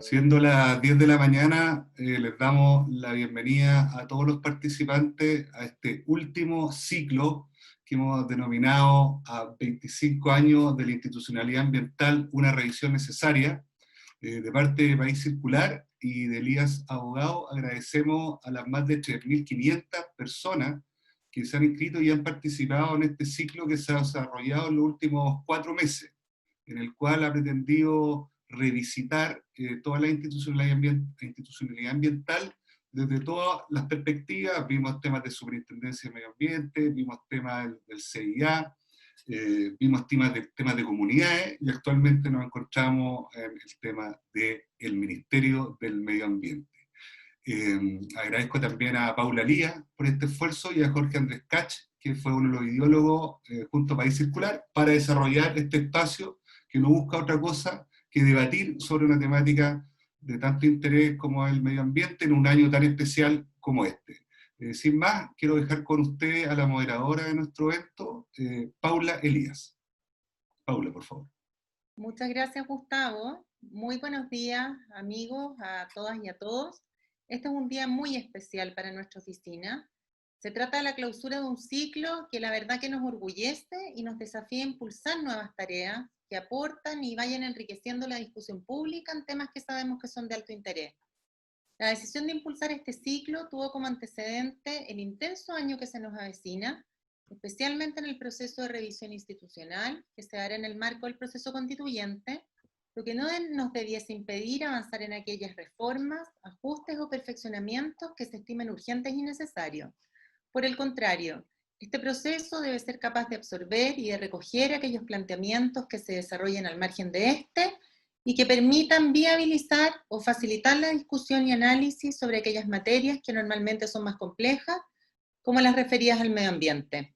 Siendo las 10 de la mañana, les damos la bienvenida a todos los participantes a este último ciclo que hemos denominado a 25 años de la institucionalidad ambiental, una revisión necesaria. De parte de País Circular y de Elías Abogado, agradecemos a las más de 3.500 personas que se han inscrito y han participado en este ciclo que se ha desarrollado en los últimos 4 meses, en el cual ha pretendido revisitar toda la institucionalidad ambiental desde todas las perspectivas. Vimos temas de superintendencia de medio ambiente, vimos temas del CIA, vimos temas de comunidades, y actualmente nos encontramos en el tema del Ministerio del Medio Ambiente. Agradezco también a Paula Lía por este esfuerzo y a Jorge Andrés Cach, que fue uno de los ideólogos junto a País Circular, para desarrollar este espacio que no busca otra cosa que debatir sobre una temática de tanto interés como el medio ambiente en un año tan especial como este. Sin más, quiero dejar con usted a la moderadora de nuestro evento, Paula Elías. Paula, por favor. Muchas gracias, Gustavo. Muy buenos días, amigos, a todas y a todos. Este es un día muy especial para nuestra oficina. Se trata de la clausura de un ciclo que la verdad que nos orgullece y nos desafía a impulsar nuevas tareas que aportan y vayan enriqueciendo la discusión pública en temas que sabemos que son de alto interés. La decisión de impulsar este ciclo tuvo como antecedente el intenso año que se nos avecina, especialmente en el proceso de revisión institucional que se dará en el marco del proceso constituyente, lo que no nos debiese impedir avanzar en aquellas reformas, ajustes o perfeccionamientos que se estimen urgentes y necesarios. Por el contrario, este proceso debe ser capaz de absorber y de recoger aquellos planteamientos que se desarrollen al margen de este y que permitan viabilizar o facilitar la discusión y análisis sobre aquellas materias que normalmente son más complejas, como las referidas al medio ambiente.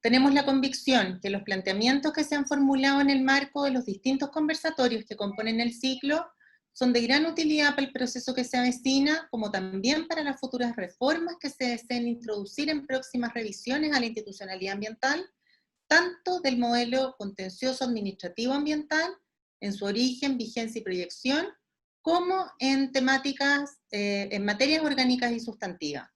Tenemos la convicción que los planteamientos que se han formulado en el marco de los distintos conversatorios que componen el ciclo son de gran utilidad para el proceso que se avecina, como también para las futuras reformas que se deseen introducir en próximas revisiones a la institucionalidad ambiental, tanto del modelo contencioso administrativo ambiental, en su origen, vigencia y proyección, como en temáticas, en materias orgánicas y sustantivas.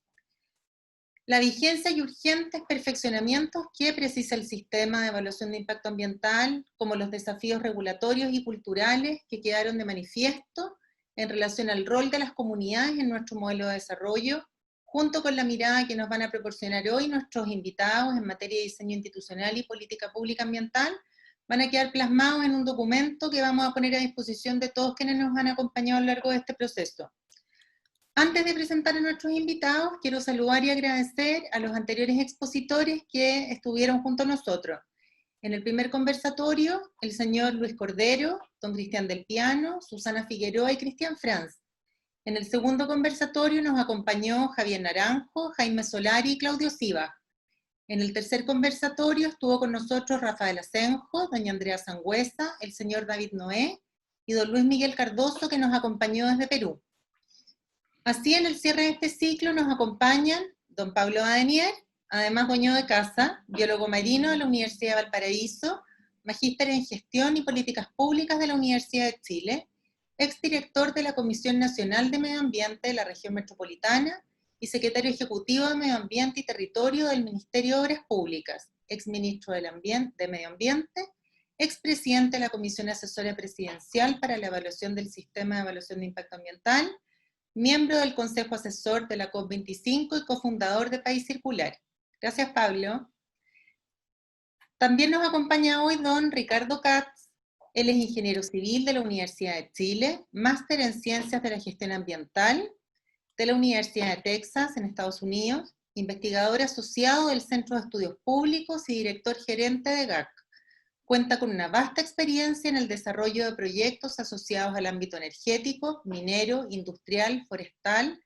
La vigencia y urgentes perfeccionamientos que precisa el sistema de evaluación de impacto ambiental, como los desafíos regulatorios y culturales que quedaron de manifiesto en relación al rol de las comunidades en nuestro modelo de desarrollo, junto con la mirada que nos van a proporcionar hoy nuestros invitados en materia de diseño institucional y política pública ambiental, van a quedar plasmados en un documento que vamos a poner a disposición de todos quienes nos han acompañado a lo largo de este proceso. Antes de presentar a nuestros invitados, quiero saludar y agradecer a los anteriores expositores que estuvieron junto a nosotros. En el primer conversatorio, el señor Luis Cordero, don Cristian del Piano, Susana Figueroa y Cristian Franz. En el segundo conversatorio nos acompañó Javier Naranjo, Jaime Solari y Claudio Siva. En el tercer conversatorio estuvo con nosotros Rafael Asenjo, doña Andrea Sangüesa, el señor David Noé y don Luis Miguel Cardoso, que nos acompañó desde Perú. Así, en el cierre de este ciclo nos acompañan don Pablo Badenier, además dueño de casa, biólogo marino de la Universidad de Valparaíso, magíster en Gestión y Políticas Públicas de la Universidad de Chile, exdirector de la Comisión Nacional de Medio Ambiente de la Región Metropolitana y secretario ejecutivo de Medio Ambiente y Territorio del Ministerio de Obras Públicas, exministro de Medio Ambiente, expresidente de la Comisión Asesora Presidencial para la Evaluación del Sistema de Evaluación de Impacto Ambiental, miembro del Consejo Asesor de la COP25 y cofundador de País Circular. Gracias, Pablo. También nos acompaña hoy don Ricardo Katz. Él es ingeniero civil de la Universidad de Chile, máster en Ciencias de la Gestión Ambiental de la Universidad de Texas en Estados Unidos, investigador asociado del Centro de Estudios Públicos y director gerente de GAC. Cuenta con una vasta experiencia en el desarrollo de proyectos asociados al ámbito energético, minero, industrial, forestal,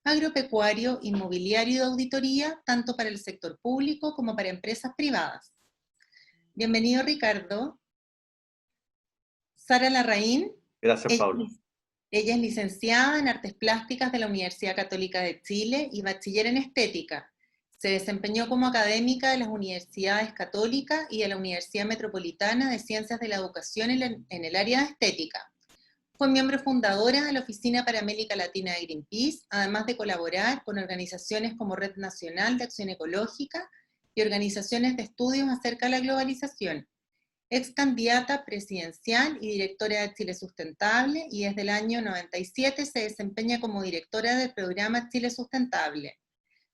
agropecuario, inmobiliario y de auditoría, tanto para el sector público como para empresas privadas. Bienvenido, Ricardo. Sara Larraín. Gracias, Pablo. Ella es licenciada en Artes Plásticas de la Universidad Católica de Chile y bachiller en Estética. Se desempeñó como académica de las Universidades Católicas y de la Universidad Metropolitana de Ciencias de la Educación en el área de estética. Fue miembro fundadora de la Oficina para América Latina de Greenpeace, además de colaborar con organizaciones como Red Nacional de Acción Ecológica y organizaciones de estudios acerca de la globalización. Ex candidata presidencial y directora de Chile Sustentable, y desde el año 97 se desempeña como directora del programa Chile Sustentable.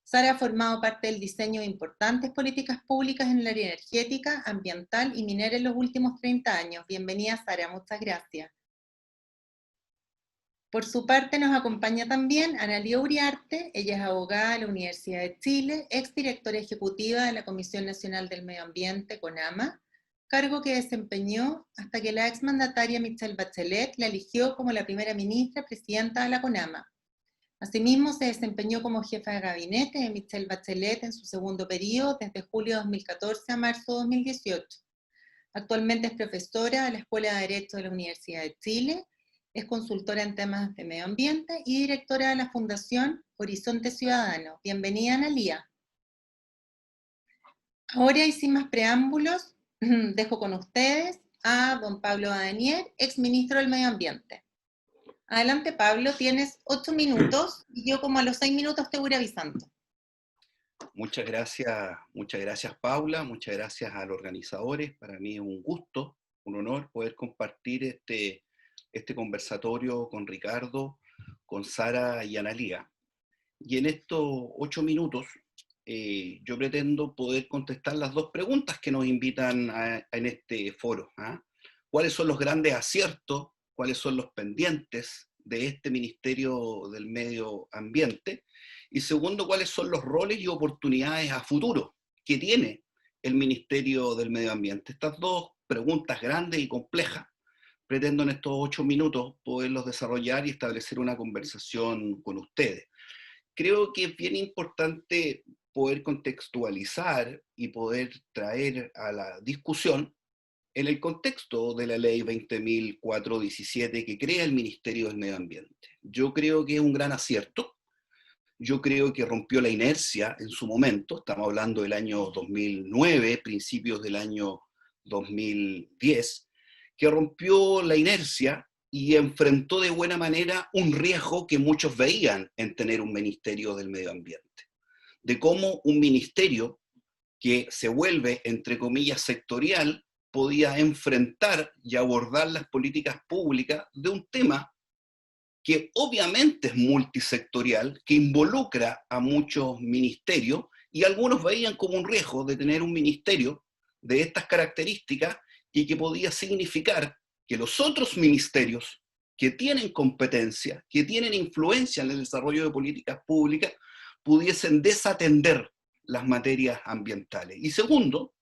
Sara ha formado parte del diseño de importantes políticas públicas en el área energética, ambiental y minera en los últimos 30 años. Bienvenida, Sara, muchas gracias. Por su parte nos acompaña también Analía Uriarte. Ella es abogada de la Universidad de Chile, exdirectora ejecutiva de la Comisión Nacional del Medio Ambiente, CONAMA, cargo que desempeñó hasta que la exmandataria Michelle Bachelet la eligió como la primera ministra presidenta de la CONAMA. Asimismo, se desempeñó como jefa de gabinete de Michelle Bachelet en su segundo periodo, desde julio de 2014 a marzo de 2018. Actualmente es profesora de la Escuela de Derecho de la Universidad de Chile, es consultora en temas de medio ambiente y directora de la Fundación Horizonte Ciudadano. Bienvenida, Analía. Ahora, y sin más preámbulos, dejo con ustedes a don Pablo Badenier, exministro del Medio Ambiente. Adelante, Pablo, tienes 8 minutos y yo como a los 6 minutos te voy a ir avisando. Muchas gracias Paula, muchas gracias a los organizadores. Para mí es un gusto, un honor poder compartir este conversatorio con Ricardo, con Sara y Analía. Y en estos 8 minutos yo pretendo poder contestar las dos preguntas que nos invitan en este foro. ¿Cuáles son los grandes aciertos? ¿Cuáles son los pendientes de este Ministerio del Medio Ambiente? Y segundo, ¿cuáles son los roles y oportunidades a futuro que tiene el Ministerio del Medio Ambiente? Estas dos preguntas grandes y complejas pretendo en estos 8 minutos poderlos desarrollar y establecer una conversación con ustedes. Creo que es bien importante poder contextualizar y poder traer a la discusión en el contexto de la ley 20.417 que crea el Ministerio del Medio Ambiente. Yo creo que es un gran acierto, yo creo que rompió la inercia en su momento, estamos hablando del año 2009, principios del año 2010, que rompió la inercia y enfrentó de buena manera un riesgo que muchos veían en tener un Ministerio del Medio Ambiente, de cómo un ministerio que se vuelve, entre comillas, sectorial, podía enfrentar y abordar las políticas públicas de un tema que obviamente es multisectorial, que involucra a muchos ministerios, y algunos veían como un riesgo de tener un ministerio de estas características y que podía significar que los otros ministerios que tienen competencia, que tienen influencia en el desarrollo de políticas públicas, pudiesen desatender las materias ambientales. Y segundo,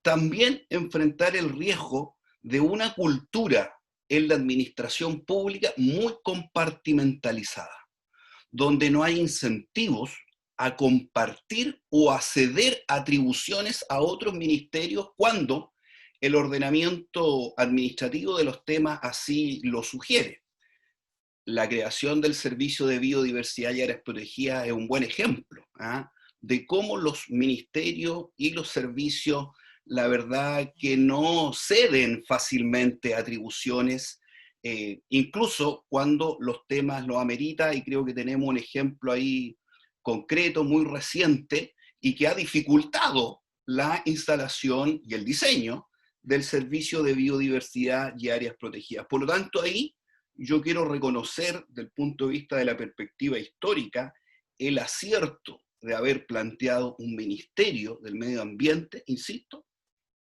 también enfrentar el riesgo de una cultura en la administración pública muy compartimentalizada, donde no hay incentivos a compartir o a ceder atribuciones a otros ministerios cuando el ordenamiento administrativo de los temas así lo sugiere. La creación del Servicio de Biodiversidad y Áreas Protegidas es un buen ejemplo de cómo los ministerios y los servicios, la verdad que no ceden fácilmente atribuciones, incluso cuando los temas lo amerita, y creo que tenemos un ejemplo ahí concreto, muy reciente, y que ha dificultado la instalación y el diseño del Servicio de Biodiversidad y Áreas Protegidas. Por lo tanto, ahí yo quiero reconocer, desde el punto de vista de la perspectiva histórica, el acierto de haber planteado un Ministerio del Medio Ambiente, insisto,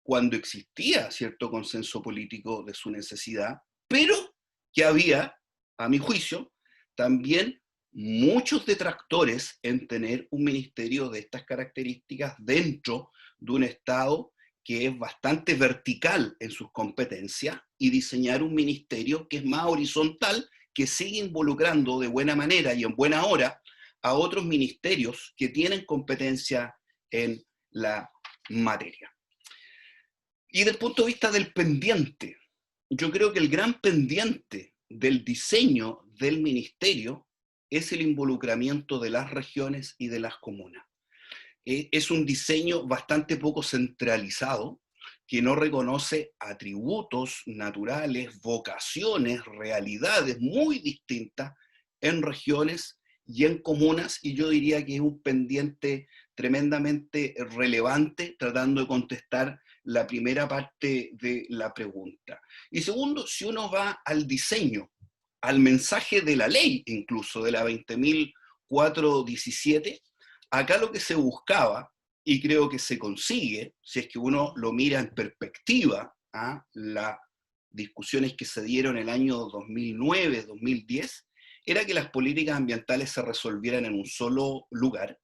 cuando existía cierto consenso político de su necesidad, pero que había, a mi juicio, también muchos detractores en tener un ministerio de estas características dentro de un Estado que es bastante vertical en sus competencias, y diseñar un ministerio que es más horizontal, que sigue involucrando de buena manera y en buena hora a otros ministerios que tienen competencia en la materia. Y desde el punto de vista del pendiente, yo creo que el gran pendiente del diseño del ministerio es el involucramiento de las regiones y de las comunas. Es un diseño bastante poco centralizado, que no reconoce atributos naturales, vocaciones, realidades muy distintas en regiones y en comunas, y yo diría que es un pendiente tremendamente relevante tratando de contestar la primera parte de la pregunta. Y segundo, si uno va al diseño, al mensaje de la ley, incluso de la 20.417, acá lo que se buscaba, y creo que se consigue, si es que uno lo mira en perspectiva, las discusiones que se dieron en el año 2009, 2010, era que las políticas ambientales se resolvieran en un solo lugar,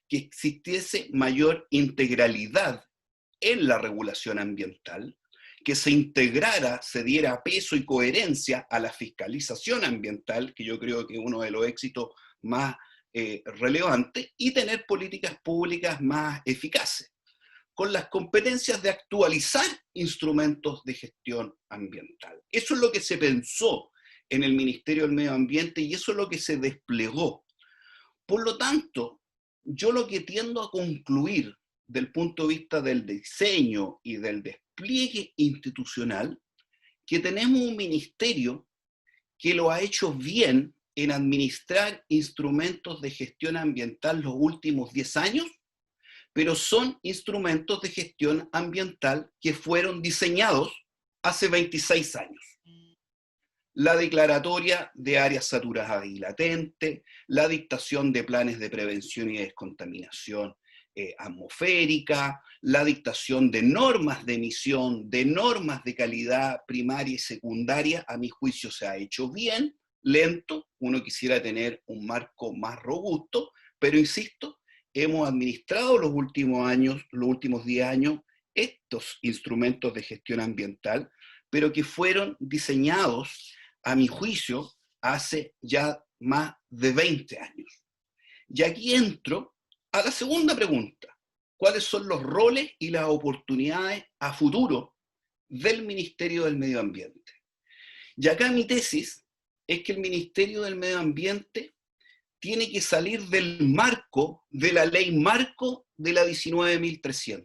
que existiese mayor integralidad en la regulación ambiental, que se integrara, se diera peso y coherencia a la fiscalización ambiental, que yo creo que es uno de los éxitos más relevantes, y tener políticas públicas más eficaces, con las competencias de actualizar instrumentos de gestión ambiental. Eso es lo que se pensó en el Ministerio del Medio Ambiente y eso es lo que se desplegó. Por lo tanto, yo lo que tiendo a concluir del punto de vista del diseño y del despliegue institucional, que tenemos un ministerio que lo ha hecho bien en administrar instrumentos de gestión ambiental los últimos 10 años, pero son instrumentos de gestión ambiental que fueron diseñados hace 26 años. La declaratoria de áreas saturadas y latentes, la dictación de planes de prevención y descontaminación atmosférica, la dictación de normas de emisión, de normas de calidad primaria y secundaria, a mi juicio se ha hecho bien, lento, uno quisiera tener un marco más robusto, pero insisto, hemos administrado los últimos años, los últimos 10 años, estos instrumentos de gestión ambiental, pero que fueron diseñados, a mi juicio, hace ya más de 20 años. Y aquí entro a la segunda pregunta. ¿Cuáles son los roles y las oportunidades a futuro del Ministerio del Medio Ambiente? Y acá mi tesis es que el Ministerio del Medio Ambiente tiene que salir del marco de la ley marco de la 19.300.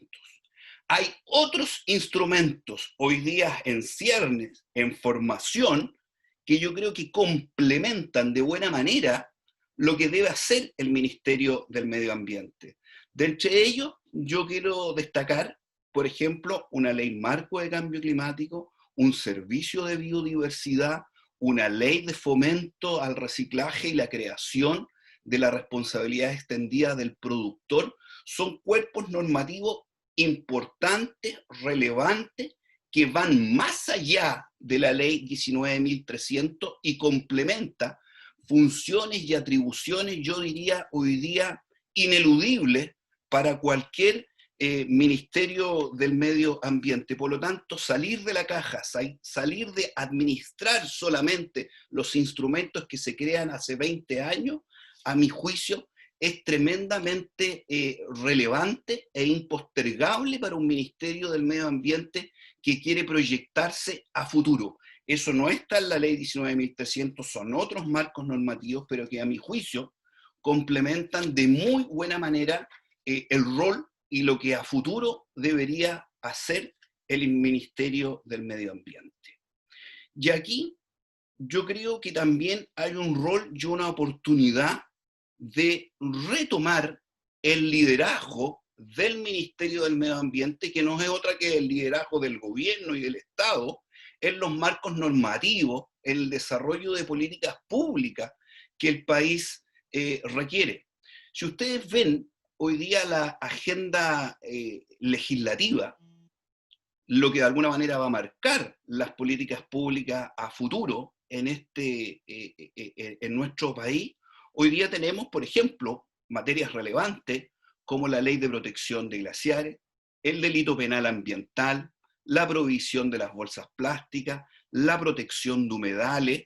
Hay otros instrumentos hoy día en ciernes, en formación, que yo creo que complementan de buena manera lo que debe hacer el Ministerio del Medio Ambiente. De entre ellos, yo quiero destacar, por ejemplo, una ley marco de cambio climático, un servicio de biodiversidad, una ley de fomento al reciclaje y la creación de la responsabilidad extendida del productor. Son cuerpos normativos importantes, relevantes, que van más allá de la ley 19.300 y complementa funciones y atribuciones, yo diría hoy día, ineludibles para cualquier Ministerio del Medio Ambiente. Por lo tanto, salir de la caja, salir de administrar solamente los instrumentos que se crean hace 20 años, a mi juicio, es tremendamente relevante e impostergable para un Ministerio del Medio Ambiente que quiere proyectarse a futuro. Eso no está en la ley 19.300, son otros marcos normativos, pero que a mi juicio complementan de muy buena manera el rol y lo que a futuro debería hacer el Ministerio del Medio Ambiente. Y aquí yo creo que también hay un rol y una oportunidad de retomar el liderazgo del Ministerio del Medio Ambiente, que no es otra que el liderazgo del gobierno y del Estado en los marcos normativos, en el desarrollo de políticas públicas que el país requiere. Si ustedes ven hoy día la agenda legislativa, lo que de alguna manera va a marcar las políticas públicas a futuro en nuestro país, hoy día tenemos, por ejemplo, materias relevantes como la Ley de Protección de Glaciares, el delito penal ambiental, la prohibición de las bolsas plásticas, la protección de humedales,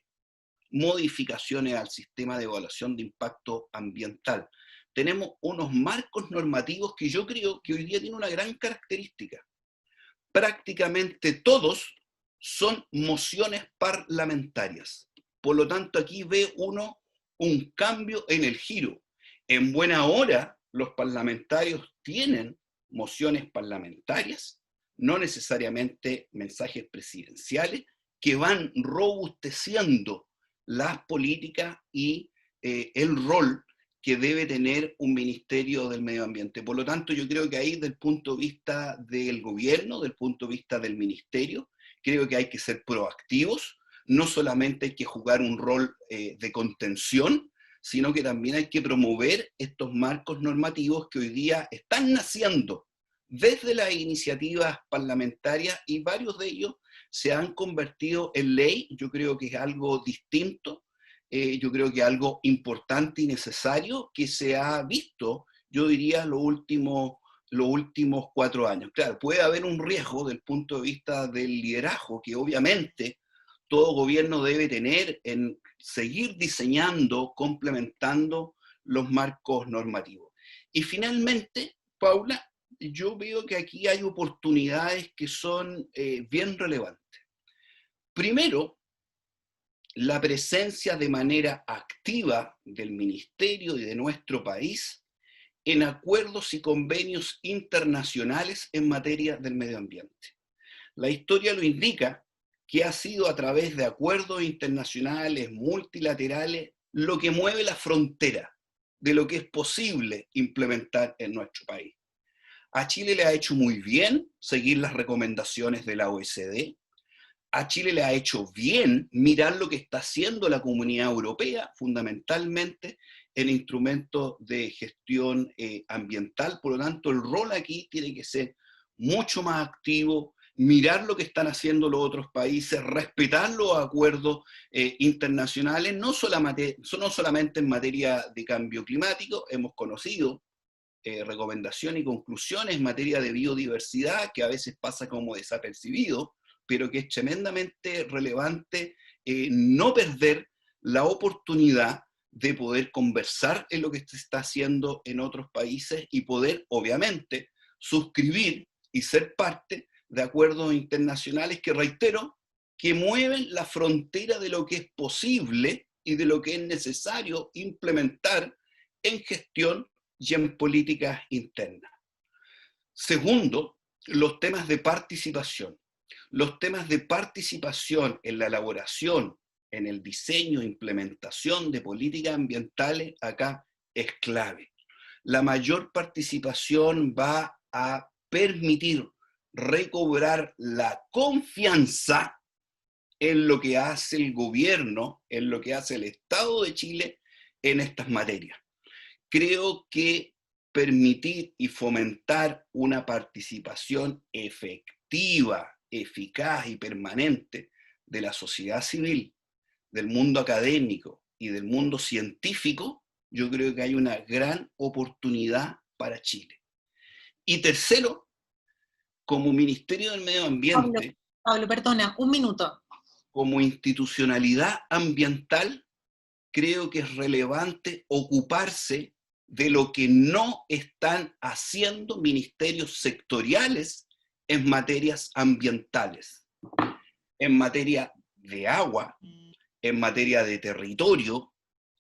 modificaciones al sistema de evaluación de impacto ambiental. Tenemos unos marcos normativos que yo creo que hoy día tienen una gran característica. Prácticamente todos son mociones parlamentarias. Por lo tanto, aquí ve uno un cambio en el giro. En buena hora, los parlamentarios tienen mociones parlamentarias, no necesariamente mensajes presidenciales, que van robusteciendo las políticas y el rol que debe tener un Ministerio del Medio Ambiente. Por lo tanto, yo creo que ahí, desde el punto de vista del gobierno, del punto de vista del ministerio, creo que hay que ser proactivos, no solamente hay que jugar un rol de contención, sino que también hay que promover estos marcos normativos que hoy día están naciendo desde las iniciativas parlamentarias, y varios de ellos se han convertido en ley. Yo creo que es algo distinto, yo creo que es algo importante y necesario que se ha visto, yo diría, los últimos 4 años. Claro, puede haber un riesgo del punto de vista del liderazgo, que obviamente todo gobierno debe tener en seguir diseñando, complementando los marcos normativos. Y finalmente, Paula, yo veo que aquí hay oportunidades que son bien relevantes. Primero, la presencia de manera activa del Ministerio y de nuestro país en acuerdos y convenios internacionales en materia del medio ambiente. La historia lo indica, que ha sido a través de acuerdos internacionales, multilaterales, lo que mueve la frontera de lo que es posible implementar en nuestro país. A Chile le ha hecho muy bien seguir las recomendaciones de la OECD. A Chile le ha hecho bien mirar lo que está haciendo la Comunidad Europea, fundamentalmente en instrumentos de gestión ambiental. Por lo tanto, el rol aquí tiene que ser mucho más activo, mirar lo que están haciendo los otros países, respetar los acuerdos internacionales, no solamente en materia de cambio climático. Hemos conocido recomendaciones y conclusiones en materia de biodiversidad, que a veces pasa como desapercibido, pero que es tremendamente relevante no perder la oportunidad de poder conversar en lo que se está haciendo en otros países y poder, obviamente, suscribir y ser parte de acuerdos internacionales que, reitero, que mueven la frontera de lo que es posible y de lo que es necesario implementar en gestión y en políticas internas. Segundo, los temas de participación. Los temas de participación en la elaboración, en el diseño e implementación de políticas ambientales acá es clave. La mayor participación va a permitir recobrar la confianza en lo que hace el gobierno, en lo que hace el Estado de Chile en estas materias. Creo que permitir y fomentar una participación efectiva, eficaz y permanente de la sociedad civil, del mundo académico y del mundo científico, yo creo que hay una gran oportunidad para Chile. Y tercero, como Ministerio del Medio Ambiente, Pablo, perdona, un minuto. como institucionalidad ambiental, creo que es relevante ocuparse de lo que no están haciendo ministerios sectoriales en materias ambientales, en materia de agua, en materia de territorio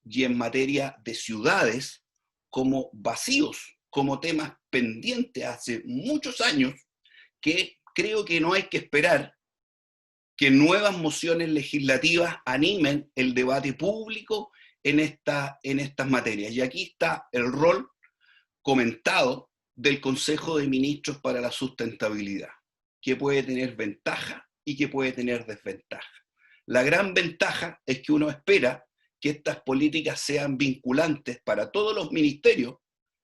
y en materia de ciudades, como vacíos, como temas pendientes hace muchos años, que creo que no hay que esperar que nuevas mociones legislativas animen el debate público en estas materias. Y aquí está el rol comentado del Consejo de Ministros para la Sustentabilidad, que puede tener ventaja y que puede tener desventaja. La gran ventaja es que uno espera que estas políticas sean vinculantes para todos los ministerios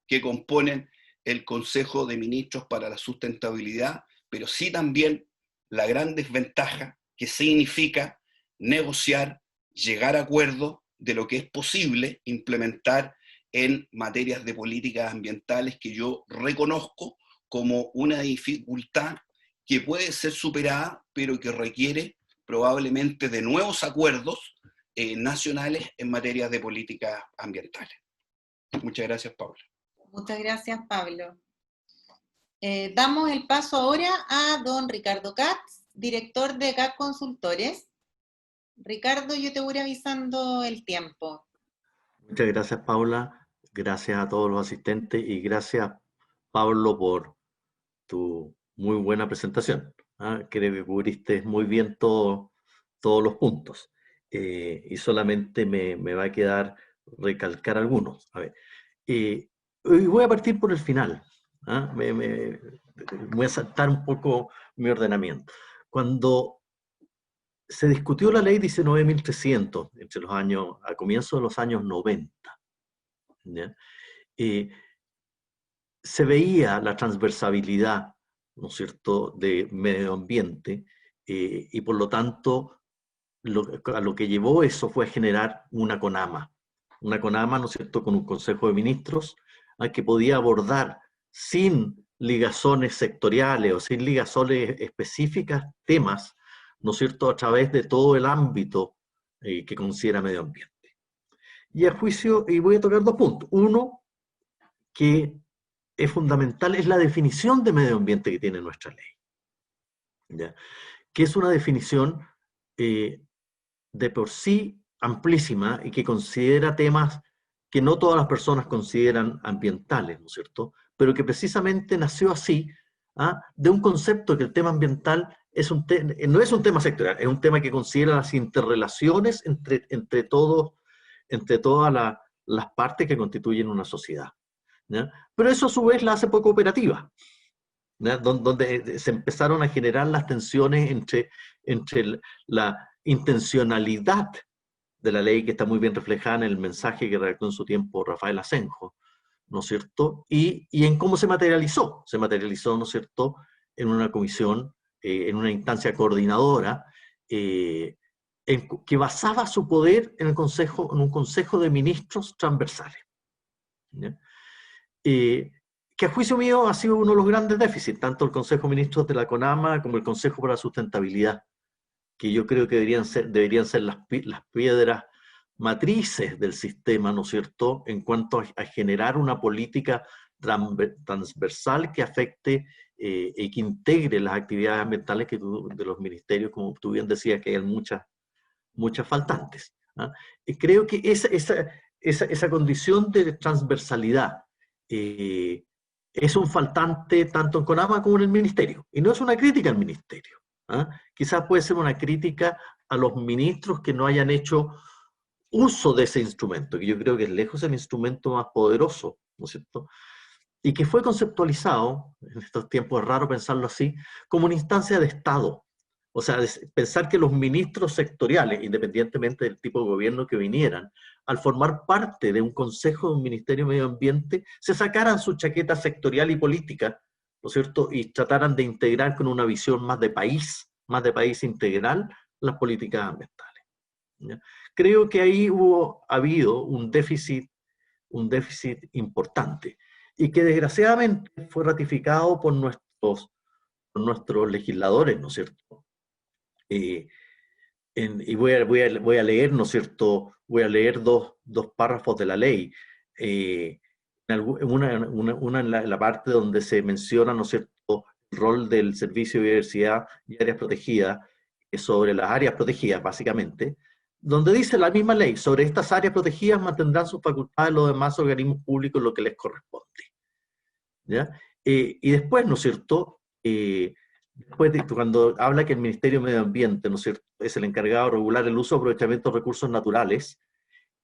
que componen el Consejo de Ministros para la Sustentabilidad, pero sí también la gran desventaja que significa negociar, llegar a acuerdos de lo que es posible implementar en materias de políticas ambientales, que yo reconozco como una dificultad que puede ser superada, pero que requiere probablemente de nuevos acuerdos nacionales en materia de políticas ambientales. Muchas gracias, Paula. Muchas gracias, Pablo. Damos el paso ahora a don Ricardo Katz, director de CAC Consultores. Ricardo, yo te voy avisando el tiempo. Muchas gracias, Paula. Gracias a todos los asistentes y gracias, Pablo, por tu muy buena presentación. Creo que cubriste muy bien todos los puntos. Y solamente me va a quedar recalcar algunos. A ver, y voy a partir por el final. Voy a saltar un poco mi ordenamiento. Cuando se discutió la ley 19.300 entre los años, a comienzos de los años 90, ¿ya? Se veía la transversalidad, ¿no es cierto?, de medio ambiente, y por lo tanto a lo que llevó eso fue a generar una CONAMA, ¿no es cierto?, con un Consejo de Ministros que podía abordar sin ligazones sectoriales o sin ligazones específicas temas, ¿no es cierto?, a través de todo el ámbito que considera medio ambiente. Y a juicio, y voy a tocar dos puntos. Uno, que es fundamental, es la definición de medio ambiente que tiene nuestra ley, ¿ya? Que es una definición de por sí amplísima y que considera temas que no todas las personas consideran ambientales, ¿no es cierto? Pero que precisamente nació así, de un concepto que el tema ambiental no es un tema sectorial, es un tema que considera las interrelaciones entre todas las partes que constituyen una sociedad, ¿ya? Pero eso a su vez la hace poco operativa, ¿ya? Donde se empezaron a generar las tensiones entre la intencionalidad de la ley, que está muy bien reflejada en el mensaje que redactó en su tiempo Rafael Asenjo, ¿no es cierto? Y en cómo se materializó. Se materializó, ¿no es cierto?, en una comisión, en una instancia coordinadora, que basaba su poder en un consejo de ministros transversales, ¿ya? Que a juicio mío ha sido uno de los grandes déficits, tanto el Consejo de Ministros de la CONAMA como el Consejo para la Sustentabilidad, que yo creo que deberían ser las piedras matrices del sistema, ¿no es cierto?, en cuanto a generar una política transversal que afecte y que integre las actividades ambientales de los ministerios, como tú bien decías, que hay muchas faltantes. Y creo que esa condición de transversalidad es un faltante tanto en CONAMA como en el ministerio. Y no es una crítica al ministerio. Quizás puede ser una crítica a los ministros que no hayan hecho uso de ese instrumento, que yo creo que es lejos el instrumento más poderoso, ¿no es cierto?, y que fue conceptualizado, en estos tiempos es raro pensarlo así, como una instancia de Estado. O sea, pensar que los ministros sectoriales, independientemente del tipo de gobierno que vinieran, al formar parte de un consejo de un ministerio de medio ambiente, se sacaran su chaqueta sectorial y política, ¿no es cierto?, y trataran de integrar con una visión más de país integral, las políticas ambientales, ¿ya? Creo que ahí ha habido un déficit importante, y que desgraciadamente fue ratificado por nuestros legisladores, ¿no es cierto? Y voy a leer, ¿no es cierto?, voy a leer dos párrafos de la ley. Una en la parte donde se menciona, ¿no es cierto?, el rol del Servicio de Biodiversidad y Áreas Protegidas, sobre las áreas protegidas, básicamente, donde dice la misma ley, sobre estas áreas protegidas mantendrán sus facultades los demás organismos públicos lo que les corresponde, ¿ya? Y después, ¿no es cierto?, después cuando habla que el Ministerio de Medio Ambiente, ¿no es cierto?, es el encargado de regular el uso y aprovechamiento de recursos naturales,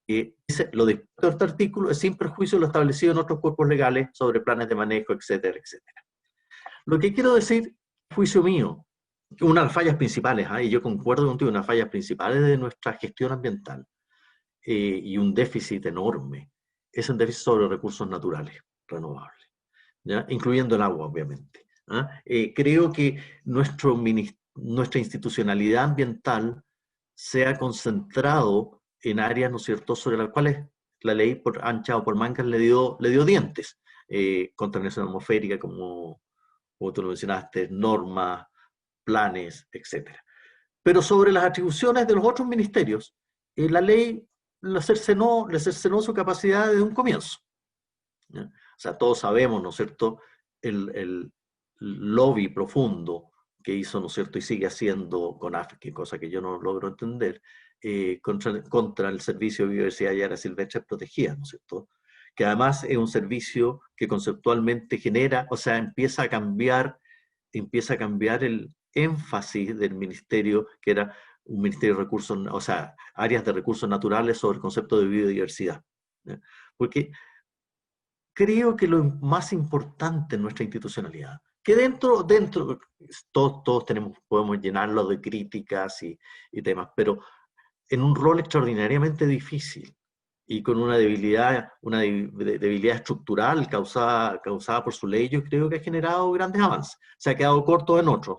dice, lo dispuesto de este artículo es sin perjuicio de lo establecido en otros cuerpos legales sobre planes de manejo, etcétera, etcétera. Lo que quiero decir, a juicio mío, una de las fallas principales, y yo concuerdo contigo, una de las fallas principales de nuestra gestión ambiental, y un déficit enorme, es un déficit sobre recursos naturales renovables, ¿ya?, incluyendo el agua, obviamente. Creo que nuestra institucionalidad ambiental se ha concentrado en áreas, ¿no es cierto?, sobre las cuales la ley por ancha o por mangas le dio dientes. Contaminación atmosférica, como tú lo mencionaste, normas, planes, etc. Pero sobre las atribuciones de los otros ministerios, la ley le cercenó su capacidad desde un comienzo, ¿ya? O sea, todos sabemos, ¿no es cierto?, el lobby profundo que hizo, ¿no es cierto?, y sigue haciendo CONAF, cosa que yo no logro entender, contra el Servicio de Biodiversidad y Áreas Silvestres Protegidas, ¿no es cierto?, que además es un servicio que conceptualmente empieza a cambiar empieza a cambiar el énfasis del ministerio, que era un ministerio de recursos, o sea, áreas de recursos naturales sobre el concepto de biodiversidad. ¿Ya? Porque creo que lo más importante en nuestra institucionalidad, que dentro todos podemos llenarlo de críticas y temas, pero en un rol extraordinariamente difícil y con una debilidad estructural causada por su ley, yo creo que ha generado grandes avances. Se ha quedado corto en otros,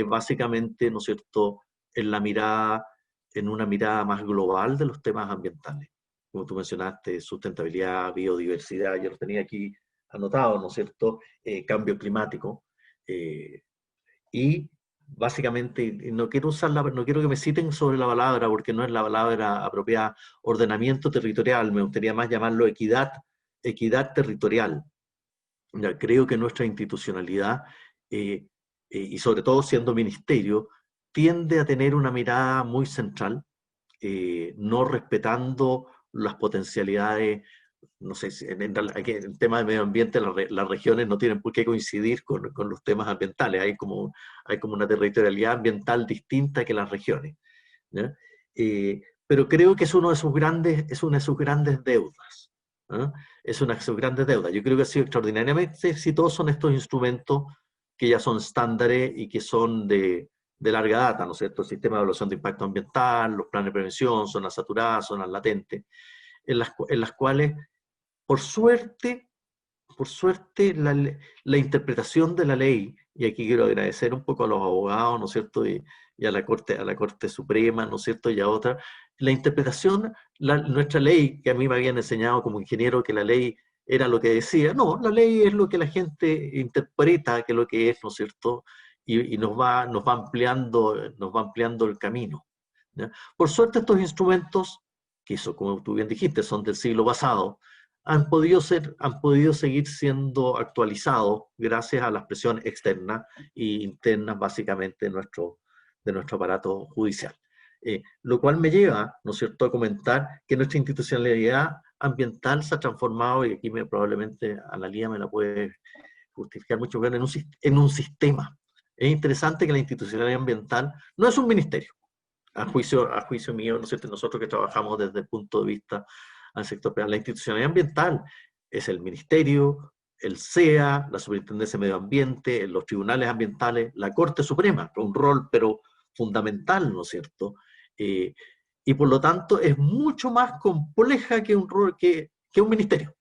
básicamente, ¿no es cierto?, en una mirada más global de los temas ambientales. Como tú mencionaste, sustentabilidad, biodiversidad, yo los tenía aquí anotados, ¿no es cierto?, cambio climático, y básicamente, y no quiero que me citen sobre la palabra, porque no es la palabra apropiada, ordenamiento territorial, me gustaría más llamarlo equidad territorial. Ya, creo que nuestra institucionalidad, y sobre todo siendo ministerio, tiende a tener una mirada muy central, no respetando las potencialidades. No sé, en el tema de medio ambiente, las regiones no tienen por qué coincidir con los temas ambientales. Hay como una territorialidad ambiental distinta que las regiones, ¿ya? Pero creo que es una de sus grandes deudas. ¿Ah? Es una de sus grandes deudas. Yo creo que ha sido extraordinariamente exitoso en estos instrumentos que ya son estándares y que son de larga data, ¿no es cierto? El sistema de evaluación de impacto ambiental, los planes de prevención, zonas saturadas, zonas latentes, en las cuales, por suerte, la interpretación de la ley, y aquí quiero agradecer un poco a los abogados, ¿no es cierto?, y a la Corte Suprema, ¿no es cierto?, y a otras, la interpretación, nuestra ley, que a mí me habían enseñado como ingeniero que la ley era lo que decía, no, la ley es lo que la gente interpreta que lo que es, ¿no es cierto?, y nos va ampliando el camino, ¿ya? Por suerte estos instrumentos, que eso, como tú bien dijiste, son del siglo pasado, han podido seguir siendo actualizados gracias a las presiones externas e internas, básicamente, de nuestro aparato judicial. Lo cual me lleva, ¿no es cierto?, a comentar que nuestra institucionalidad ambiental se ha transformado, y aquí probablemente Analía me la puede justificar mucho bien, en un sistema. Es interesante que la institucionalidad ambiental no es un ministerio, a juicio mío, ¿no es cierto?, nosotros que trabajamos desde el punto de vista al sector penal. La institucionalidad ambiental es el ministerio, el CEA, la Superintendencia de Medio Ambiente, los tribunales ambientales, la Corte Suprema, con un rol pero fundamental, ¿no es cierto? Y por lo tanto es mucho más compleja que un ministerio.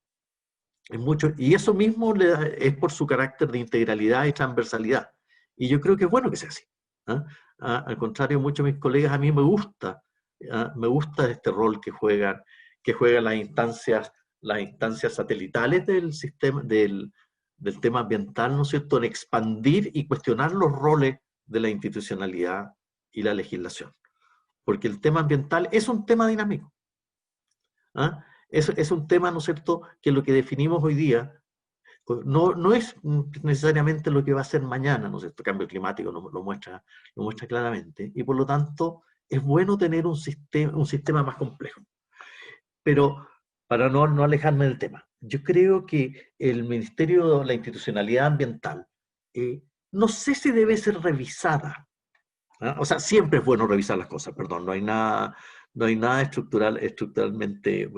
Y eso mismo es por su carácter de integralidad y transversalidad. Y yo creo que es bueno que sea así. ¿Ah? Al contrario, muchos de mis colegas, a mí me gusta este rol que juegan las instancias satelitales del sistema, del tema ambiental, ¿no es cierto?, en expandir y cuestionar los roles de la institucionalidad y la legislación. Porque el tema ambiental es un tema dinámico. ¿Ah? Es un tema, ¿no es cierto?, que lo que definimos hoy día no es necesariamente lo que va a ser mañana, ¿no es cierto? El cambio climático lo muestra claramente, y por lo tanto es bueno tener un sistema más complejo. Pero para no alejarme del tema, yo creo que el Ministerio, la institucionalidad ambiental, no sé si debe ser revisada. ¿Ah? O sea, siempre es bueno revisar las cosas, perdón, no hay nada estructuralmente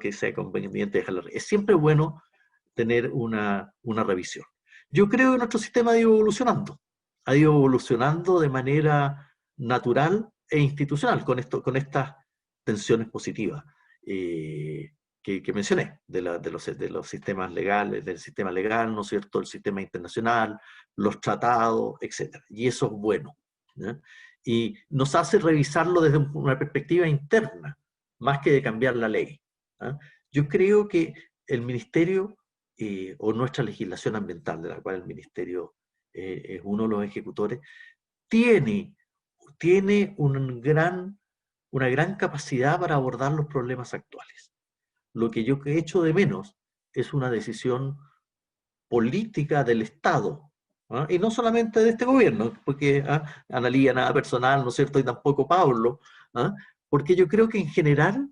que sea conveniente dejarlo. Es siempre bueno tener una revisión. Yo creo que nuestro sistema ha ido evolucionando de manera natural e institucional con estas tensiones positivas que mencioné, de los sistemas legales, del sistema legal, ¿no es cierto?, el sistema internacional, los tratados, etc. Y eso es bueno, ¿ya? Y nos hace revisarlo desde una perspectiva interna, más que de cambiar la ley, ¿ah? Yo creo que el ministerio, o nuestra legislación ambiental, de la cual el ministerio es uno de los ejecutores, tiene una gran capacidad para abordar los problemas actuales. Lo que yo echo de menos es una decisión política del Estado, ¿ah? Y no solamente de este gobierno, porque Analía, nada personal, ¿no es cierto?, y tampoco Pablo, ¿ah? Porque yo creo que en general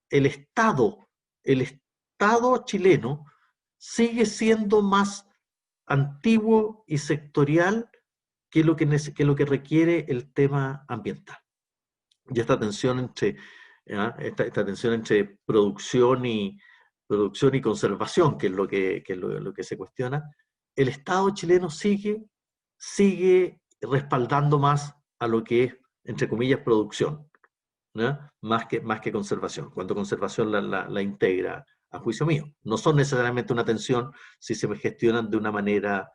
el Estado chileno sigue siendo más antiguo y sectorial que es lo que requiere el tema ambiental. Y esta tensión entre, esta tensión entre producción y conservación, que es lo que se cuestiona, el Estado chileno sigue respaldando más a lo que es, entre comillas, producción, ¿no? Más que conservación, cuando conservación la integra, a juicio mío. No son necesariamente una tensión si se gestionan de una manera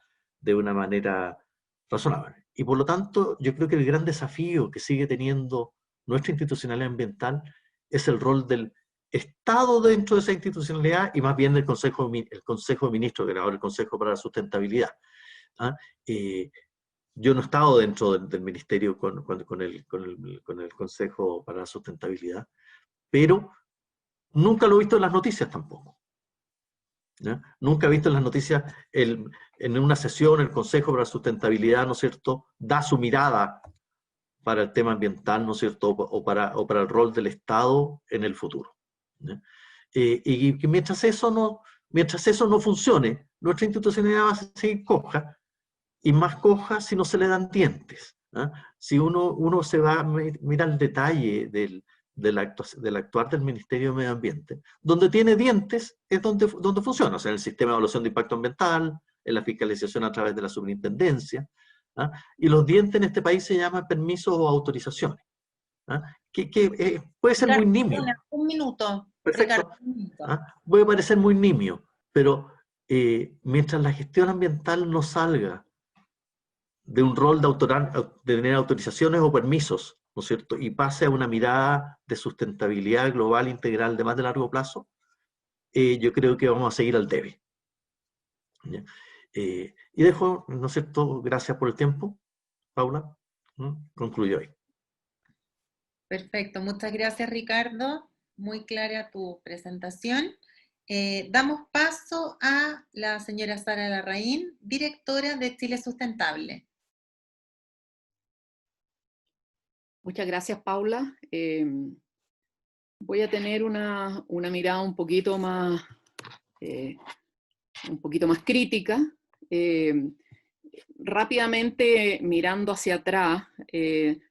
razonable. Y por lo tanto, yo creo que el gran desafío que sigue teniendo nuestra institucionalidad ambiental es el rol del Estado dentro de esa institucionalidad y más bien el Consejo de Ministros, que era ahora el Consejo para la Sustentabilidad. Yo no he estado dentro del ministerio con el Consejo para la Sustentabilidad, pero nunca lo he visto en las noticias tampoco. ¿Ya? Nunca he visto en las noticias, en una sesión, el Consejo para la Sustentabilidad, ¿no es cierto?, da su mirada para el tema ambiental, ¿no es cierto?, o para el rol del Estado en el futuro. ¿Ya? Y que mientras eso no funcione, nuestra institucionalidad va a seguir coja, y más coja si no se le dan dientes. ¿Ah? Si uno se va a mirar el detalle del actuar del Ministerio de Medio Ambiente, donde tiene dientes es donde funciona, o sea, en el sistema de evaluación de impacto ambiental, en la fiscalización a través de la superintendencia, ¿ah? Y los dientes en este país se llaman permisos o autorizaciones, ¿ah? Que puede ser muy nimio. Un minuto. Perfecto. Ricardo, un minuto. ¿Ah? Puede parecer muy nimio, pero mientras la gestión ambiental no salga de un rol de tener autorizaciones o permisos, ¿no es cierto?, y pase a una mirada de sustentabilidad global integral de más de largo plazo, yo creo que vamos a seguir al debe. Y dejo, ¿no es cierto?, gracias por el tiempo, Paula, concluyo ahí. Perfecto, muchas gracias Ricardo, muy clara tu presentación. Damos paso a la señora Sara Larraín, directora de Chile Sustentable. Muchas gracias, Paula. Voy a tener una mirada un poquito más crítica. Rápidamente, mirando hacia atrás,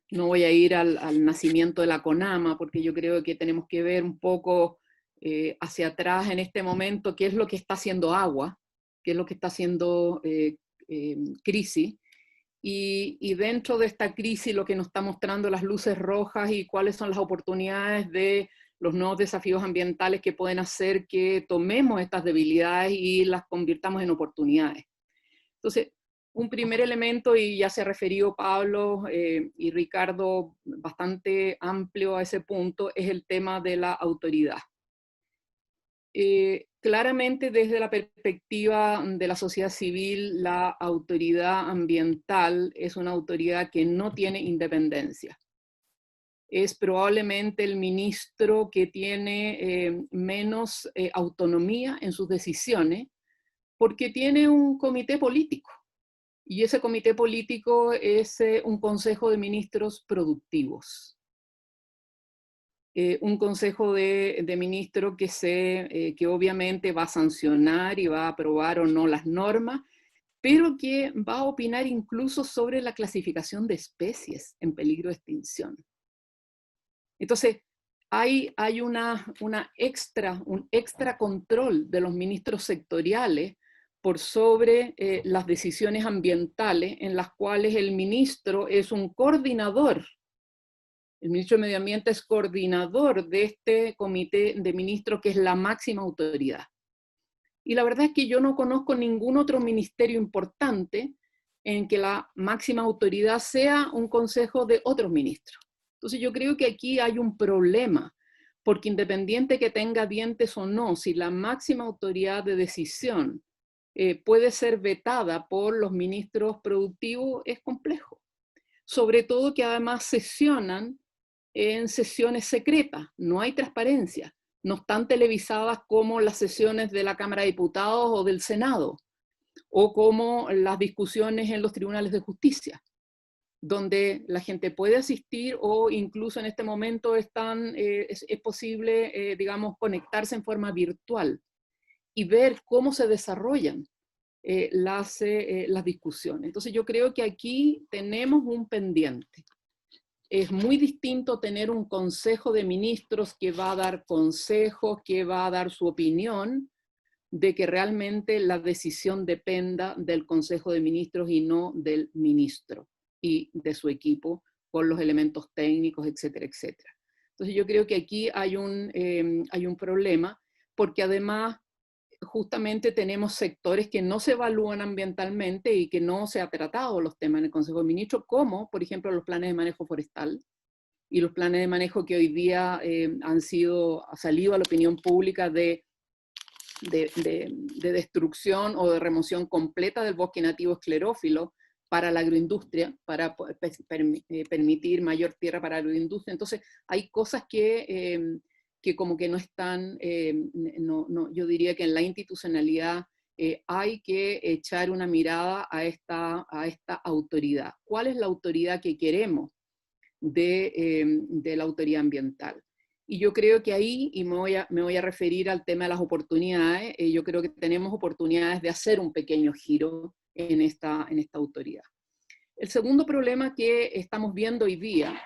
no voy a ir al nacimiento de la CONAMA, porque yo creo que tenemos que ver un poco hacia atrás en este momento qué es lo que está haciendo agua, qué es lo que está haciendo crisis. Y dentro de esta crisis lo que nos está mostrando las luces rojas y cuáles son las oportunidades de los nuevos desafíos ambientales que pueden hacer que tomemos estas debilidades y las convirtamos en oportunidades. Entonces, un primer elemento, y ya se ha referido Pablo y Ricardo bastante amplio a ese punto, es el tema de la autoridad. Claramente desde la perspectiva de la sociedad civil, la autoridad ambiental es una autoridad que no tiene independencia. Es probablemente el ministro que tiene menos autonomía en sus decisiones, porque tiene un comité político. Y ese comité político es un consejo de ministros productivos. Un consejo de ministros que obviamente va a sancionar y va a aprobar o no las normas, pero que va a opinar incluso sobre la clasificación de especies en peligro de extinción. Entonces, hay un extra control de los ministros sectoriales por sobre las decisiones ambientales, en las cuales el ministro es un coordinador. El ministro de Medio Ambiente es coordinador de este comité de ministros, que es la máxima autoridad. Y la verdad es que yo no conozco ningún otro ministerio importante en que la máxima autoridad sea un consejo de otros ministros. Entonces yo creo que aquí hay un problema, porque independiente que tenga dientes o no, si la máxima autoridad de decisión puede ser vetada por los ministros productivos, es complejo. Sobre todo que además sesionan en sesiones secretas, no hay transparencia, no están televisadas como las sesiones de la Cámara de Diputados o del Senado, o como las discusiones en los tribunales de justicia, donde la gente puede asistir o incluso en este momento es posible, digamos, conectarse en forma virtual y ver cómo se desarrollan las discusiones. Entonces yo creo que aquí tenemos un pendiente. Es muy distinto tener un consejo de ministros que va a dar consejos, que va a dar su opinión, de que realmente la decisión dependa del Consejo de Ministros y no del ministro y de su equipo con los elementos técnicos, etcétera, etcétera. Entonces yo creo que aquí hay un problema, porque además justamente tenemos sectores que no se evalúan ambientalmente y que no se ha tratado los temas en el Consejo de Ministros, como por ejemplo los planes de manejo forestal y los planes de manejo que hoy día ha salido a la opinión pública de destrucción o de remoción completa del bosque nativo esclerófilo para la agroindustria, para permitir mayor tierra para la agroindustria. Entonces, hay cosas que como que no están, yo diría que en la institucionalidad hay que echar una mirada a esta autoridad. ¿Cuál es la autoridad que queremos de la autoridad ambiental? Y yo creo que ahí, y me voy a referir al tema de las oportunidades, yo creo que tenemos oportunidades de hacer un pequeño giro en esta autoridad. El segundo problema que estamos viendo hoy día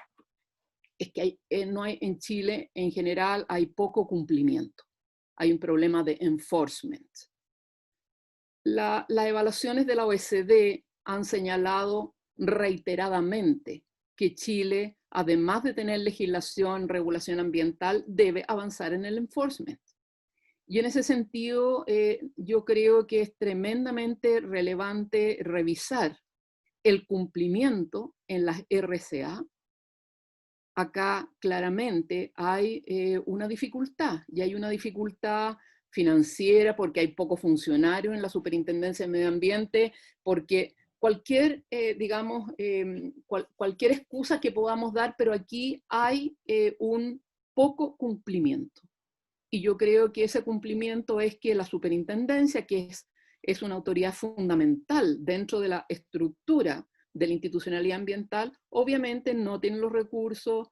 es que en Chile en general hay poco cumplimiento. Hay un problema de enforcement. Las evaluaciones de la OECD han señalado reiteradamente que Chile, además de tener legislación, regulación ambiental, debe avanzar en el enforcement. Y en ese sentido, yo creo que es tremendamente relevante revisar el cumplimiento en las RCA. Acá claramente hay una dificultad, y hay una dificultad financiera porque hay poco funcionario en la Superintendencia de Medio Ambiente, porque cualquier, cualquier excusa que podamos dar, pero aquí hay un poco cumplimiento. Y yo creo que ese cumplimiento es que la superintendencia, que es una autoridad fundamental dentro de la estructura de la institucionalidad ambiental, obviamente no tiene los recursos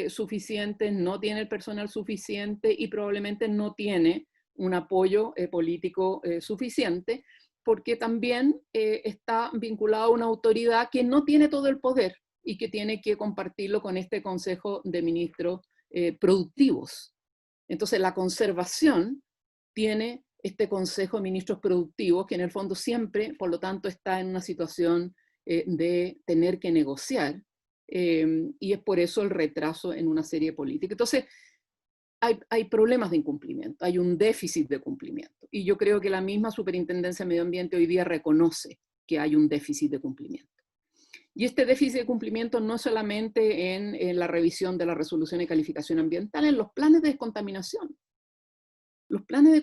suficientes, no tiene el personal suficiente y probablemente no tiene un apoyo político suficiente, porque también está vinculado a una autoridad que no tiene todo el poder y que tiene que compartirlo con este Consejo de Ministros productivos. Entonces la conservación tiene este Consejo de Ministros productivos que en el fondo siempre, por lo tanto, está en una situación de tener que negociar y es por eso el retraso en una serie política. Entonces, hay problemas de incumplimiento, hay un déficit de cumplimiento. Y yo creo que la misma Superintendencia de Medio Ambiente hoy día reconoce que hay un déficit de cumplimiento. Y este déficit de cumplimiento no solamente en la revisión de la resolución de calificación ambiental, en los planes de descontaminación. Los planes de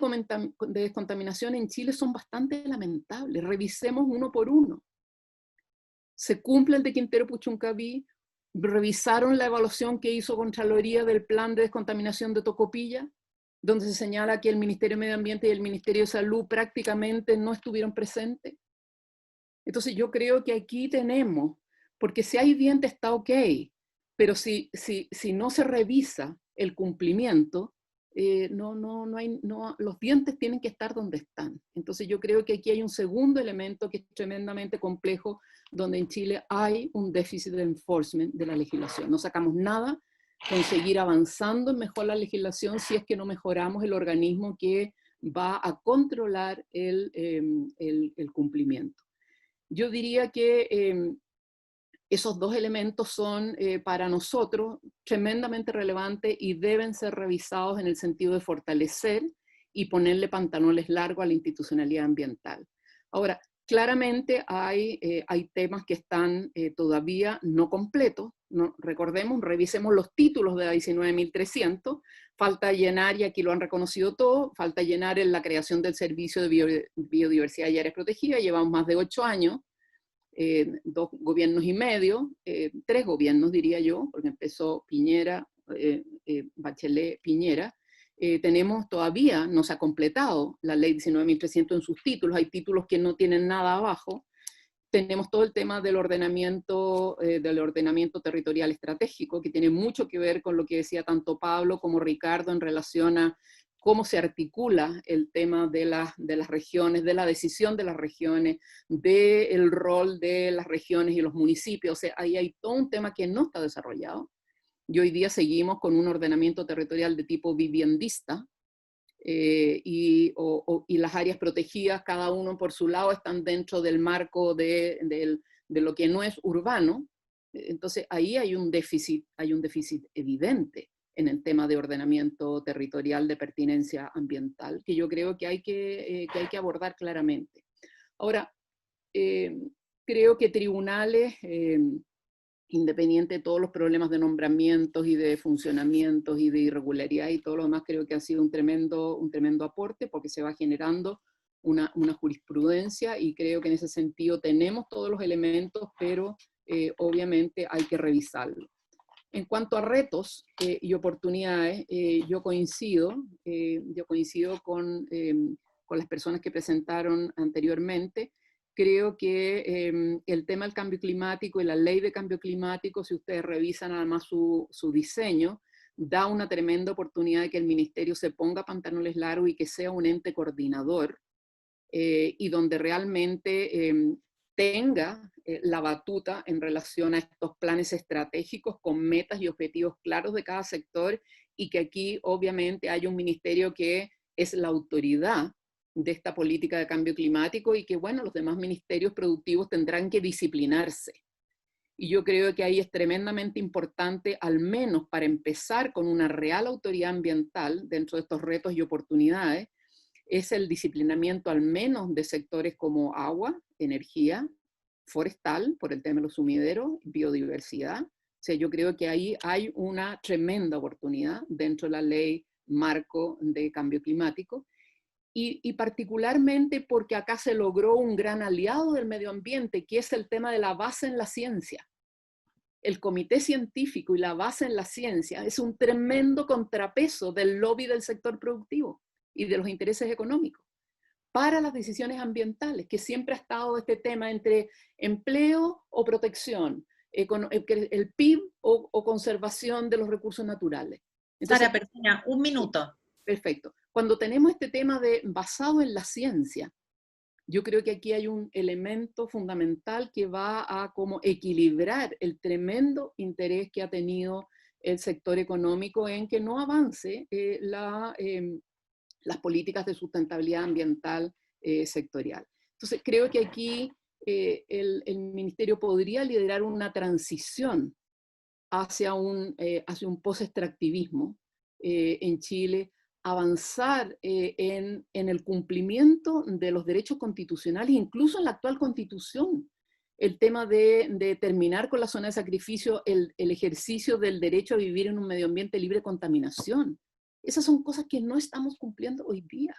descontaminación en Chile son bastante lamentables. Revisemos uno por uno. Se cumple el de Quintero Puchuncaví. Revisaron la evaluación que hizo Contraloría del plan de descontaminación de Tocopilla, donde se señala que el Ministerio de Medio Ambiente y el Ministerio de Salud prácticamente no estuvieron presentes. Entonces yo creo que aquí tenemos, porque si hay dientes está ok, pero si no se revisa el cumplimiento, los dientes tienen que estar donde están. Entonces yo creo que aquí hay un segundo elemento que es tremendamente complejo, donde en Chile hay un déficit de enforcement de la legislación. No sacamos nada con seguir avanzando en mejorar la legislación si es que no mejoramos el organismo que va a controlar el cumplimiento. Yo diría que esos dos elementos son para nosotros tremendamente relevantes y deben ser revisados en el sentido de fortalecer y ponerle pantalones largos a la institucionalidad ambiental. Ahora, claramente hay temas que están todavía no completos. No, recordemos, revisemos los títulos de la 19.300. Falta llenar, y aquí lo han reconocido todo, falta llenar en la creación del Servicio de Biodiversidad y Áreas Protegidas. Llevamos más de 8 años. 2 gobiernos y medio, 3 gobiernos diría yo, porque empezó Piñera, Bachelet, Piñera. Tenemos todavía, no se ha completado la ley 19.300 en sus títulos, hay títulos que no tienen nada abajo. Tenemos todo el tema del ordenamiento territorial estratégico, que tiene mucho que ver con lo que decía tanto Pablo como Ricardo en relación a cómo se articula el tema de las regiones, de la decisión de las regiones, del rol de las regiones y los municipios. O sea, ahí hay todo un tema que no está desarrollado. Y hoy día seguimos con un ordenamiento territorial de tipo viviendista, y las áreas protegidas, cada uno por su lado, están dentro del marco de lo que no es urbano. Entonces ahí hay un déficit evidente en el tema de ordenamiento territorial de pertinencia ambiental, que yo creo que hay que abordar claramente. Ahora, creo que tribunales, independiente de todos los problemas de nombramientos y de funcionamientos y de irregularidad y todo lo demás, creo que ha sido un tremendo aporte, porque se va generando una jurisprudencia, y creo que en ese sentido tenemos todos los elementos, pero obviamente hay que revisarlo. En cuanto a retos y oportunidades, yo coincido con las personas que presentaron anteriormente. Creo que el tema del cambio climático y la ley de cambio climático, si ustedes revisan además su diseño, da una tremenda oportunidad de que el ministerio se ponga pantalones largos y que sea un ente coordinador, y donde realmente tenga la batuta en relación a estos planes estratégicos con metas y objetivos claros de cada sector, y que aquí obviamente hay un ministerio que es la autoridad de esta política de cambio climático, y que, bueno, los demás ministerios productivos tendrán que disciplinarse. Y yo creo que ahí es tremendamente importante, al menos para empezar con una real autoridad ambiental dentro de estos retos y oportunidades, es el disciplinamiento al menos de sectores como agua, energía, forestal, por el tema de los sumideros, biodiversidad. O sea, yo creo que ahí hay una tremenda oportunidad dentro de la ley marco de cambio climático, y particularmente porque acá se logró un gran aliado del medio ambiente, que es el tema de la base en la ciencia. El comité científico y la base en la ciencia es un tremendo contrapeso del lobby del sector productivo y de los intereses económicos para las decisiones ambientales, que siempre ha estado este tema entre empleo o protección, el PIB o conservación de los recursos naturales. Entonces, Sara Persina, un minuto. Perfecto. Cuando tenemos este tema basado en la ciencia, yo creo que aquí hay un elemento fundamental que va a como equilibrar el tremendo interés que ha tenido el sector económico en que no avance las políticas de sustentabilidad ambiental sectorial. Entonces, creo que aquí el ministerio podría liderar una transición hacia un post-extractivismo en Chile, avanzar en el cumplimiento de los derechos constitucionales, incluso en la actual constitución. El tema de terminar con la zona de sacrificio, el ejercicio del derecho a vivir en un medio ambiente libre de contaminación. Esas son cosas que no estamos cumpliendo hoy día.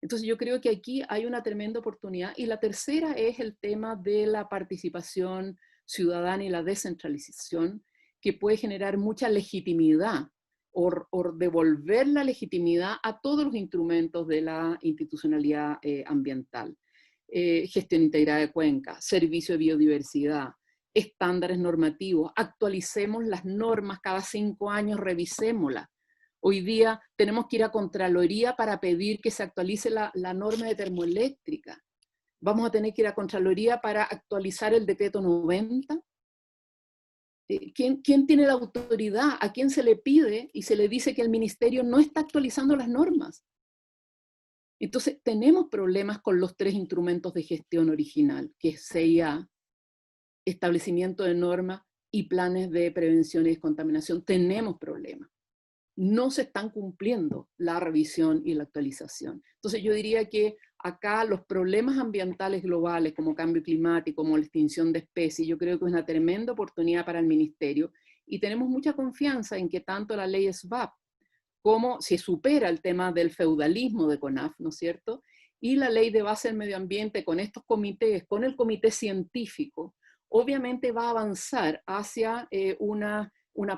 Entonces yo creo que aquí hay una tremenda oportunidad. Y la tercera es el tema de la participación ciudadana y la descentralización, que puede generar mucha legitimidad o devolver la legitimidad a todos los instrumentos de la institucionalidad ambiental. Gestión integrada de cuencas, servicio de biodiversidad, estándares normativos, actualicemos las normas cada 5 años, revisémoslas. Hoy día tenemos que ir a Contraloría para pedir que se actualice la norma de termoeléctrica. Vamos a tener que ir a Contraloría para actualizar el decreto 90. ¿Quién tiene la autoridad? ¿A quién se le pide y se le dice que el ministerio no está actualizando las normas? Entonces tenemos problemas con los 3 instrumentos de gestión original, que es CIA, establecimiento de normas y planes de prevención y descontaminación. Tenemos problemas. No se están cumpliendo la revisión y la actualización. Entonces yo diría que acá los problemas ambientales globales como cambio climático, como la extinción de especies, yo creo que es una tremenda oportunidad para el ministerio, y tenemos mucha confianza en que tanto la ley SBAP como se supera el tema del feudalismo de CONAF, ¿no es cierto? Y la ley de base del medio ambiente con estos comités, con el comité científico, obviamente va a avanzar hacia una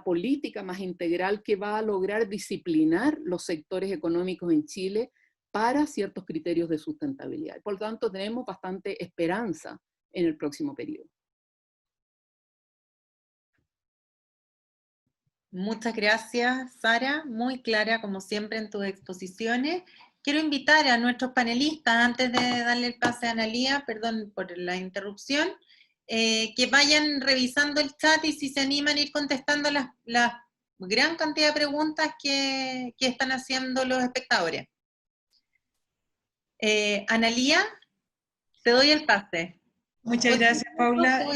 política más integral que va a lograr disciplinar los sectores económicos en Chile para ciertos criterios de sustentabilidad. Por lo tanto, tenemos bastante esperanza en el próximo periodo. Muchas gracias, Sara, muy clara como siempre en tus exposiciones. Quiero invitar a nuestros panelistas, antes de darle el pase a Analía, perdón por la interrupción, que vayan revisando el chat y si se animan a ir contestando la gran cantidad de preguntas que están haciendo los espectadores. Analía, te doy el pase. Muchas gracias, Paula.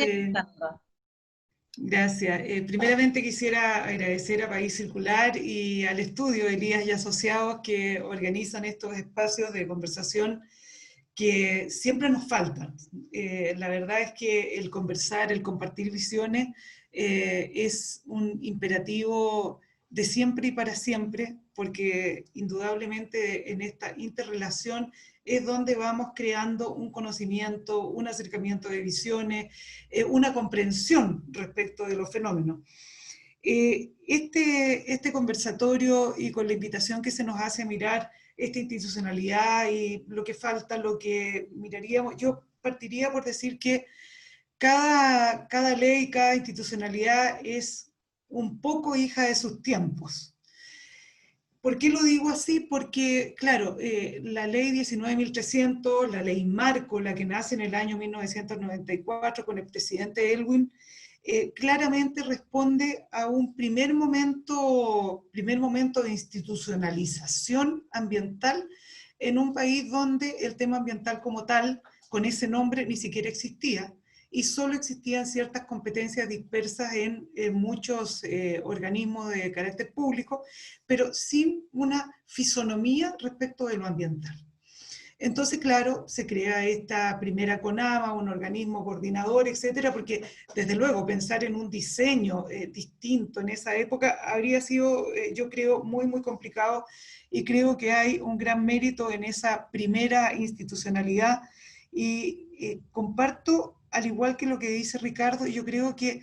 Gracias. Primeramente quisiera agradecer a País Circular y al estudio Elías y Asociados que organizan estos espacios de conversación que siempre nos faltan. La verdad es que el conversar, el compartir visiones es un imperativo de siempre y para siempre, porque indudablemente en esta interrelación es donde vamos creando un conocimiento, un acercamiento de visiones, una comprensión respecto de los fenómenos. Este conversatorio y con la invitación que se nos hace a mirar esta institucionalidad y lo que falta, lo que miraríamos, yo partiría por decir que cada ley, cada institucionalidad es un poco hija de sus tiempos. ¿Por qué lo digo así? Porque, claro, la ley 19.300, la ley marco, la que nace en el año 1994 con el presidente Elwin, claramente responde a un primer momento de institucionalización ambiental en un país donde el tema ambiental como tal, con ese nombre, ni siquiera existía, y solo existían ciertas competencias dispersas en muchos organismos de carácter público, pero sin una fisonomía respecto de lo ambiental. Entonces, claro, se crea esta primera CONAMA, un organismo coordinador, etcétera, porque desde luego pensar en un diseño distinto en esa época habría sido, yo creo, muy, muy complicado, y creo que hay un gran mérito en esa primera institucionalidad, y comparto, al igual que lo que dice Ricardo, yo creo que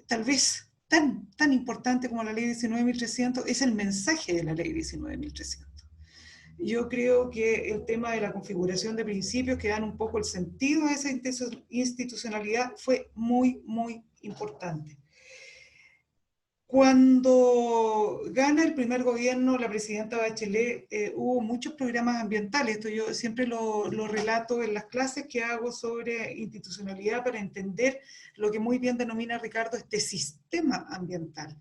tal vez tan importante como la ley 19.300 es el mensaje de la ley 19.300. Yo creo que el tema de la configuración de principios que dan un poco el sentido a esa institucionalidad fue muy, muy importante. Cuando gana el primer gobierno, la presidenta Bachelet, hubo muchos programas ambientales. Esto yo siempre lo relato en las clases que hago sobre institucionalidad para entender lo que muy bien denomina Ricardo este sistema ambiental.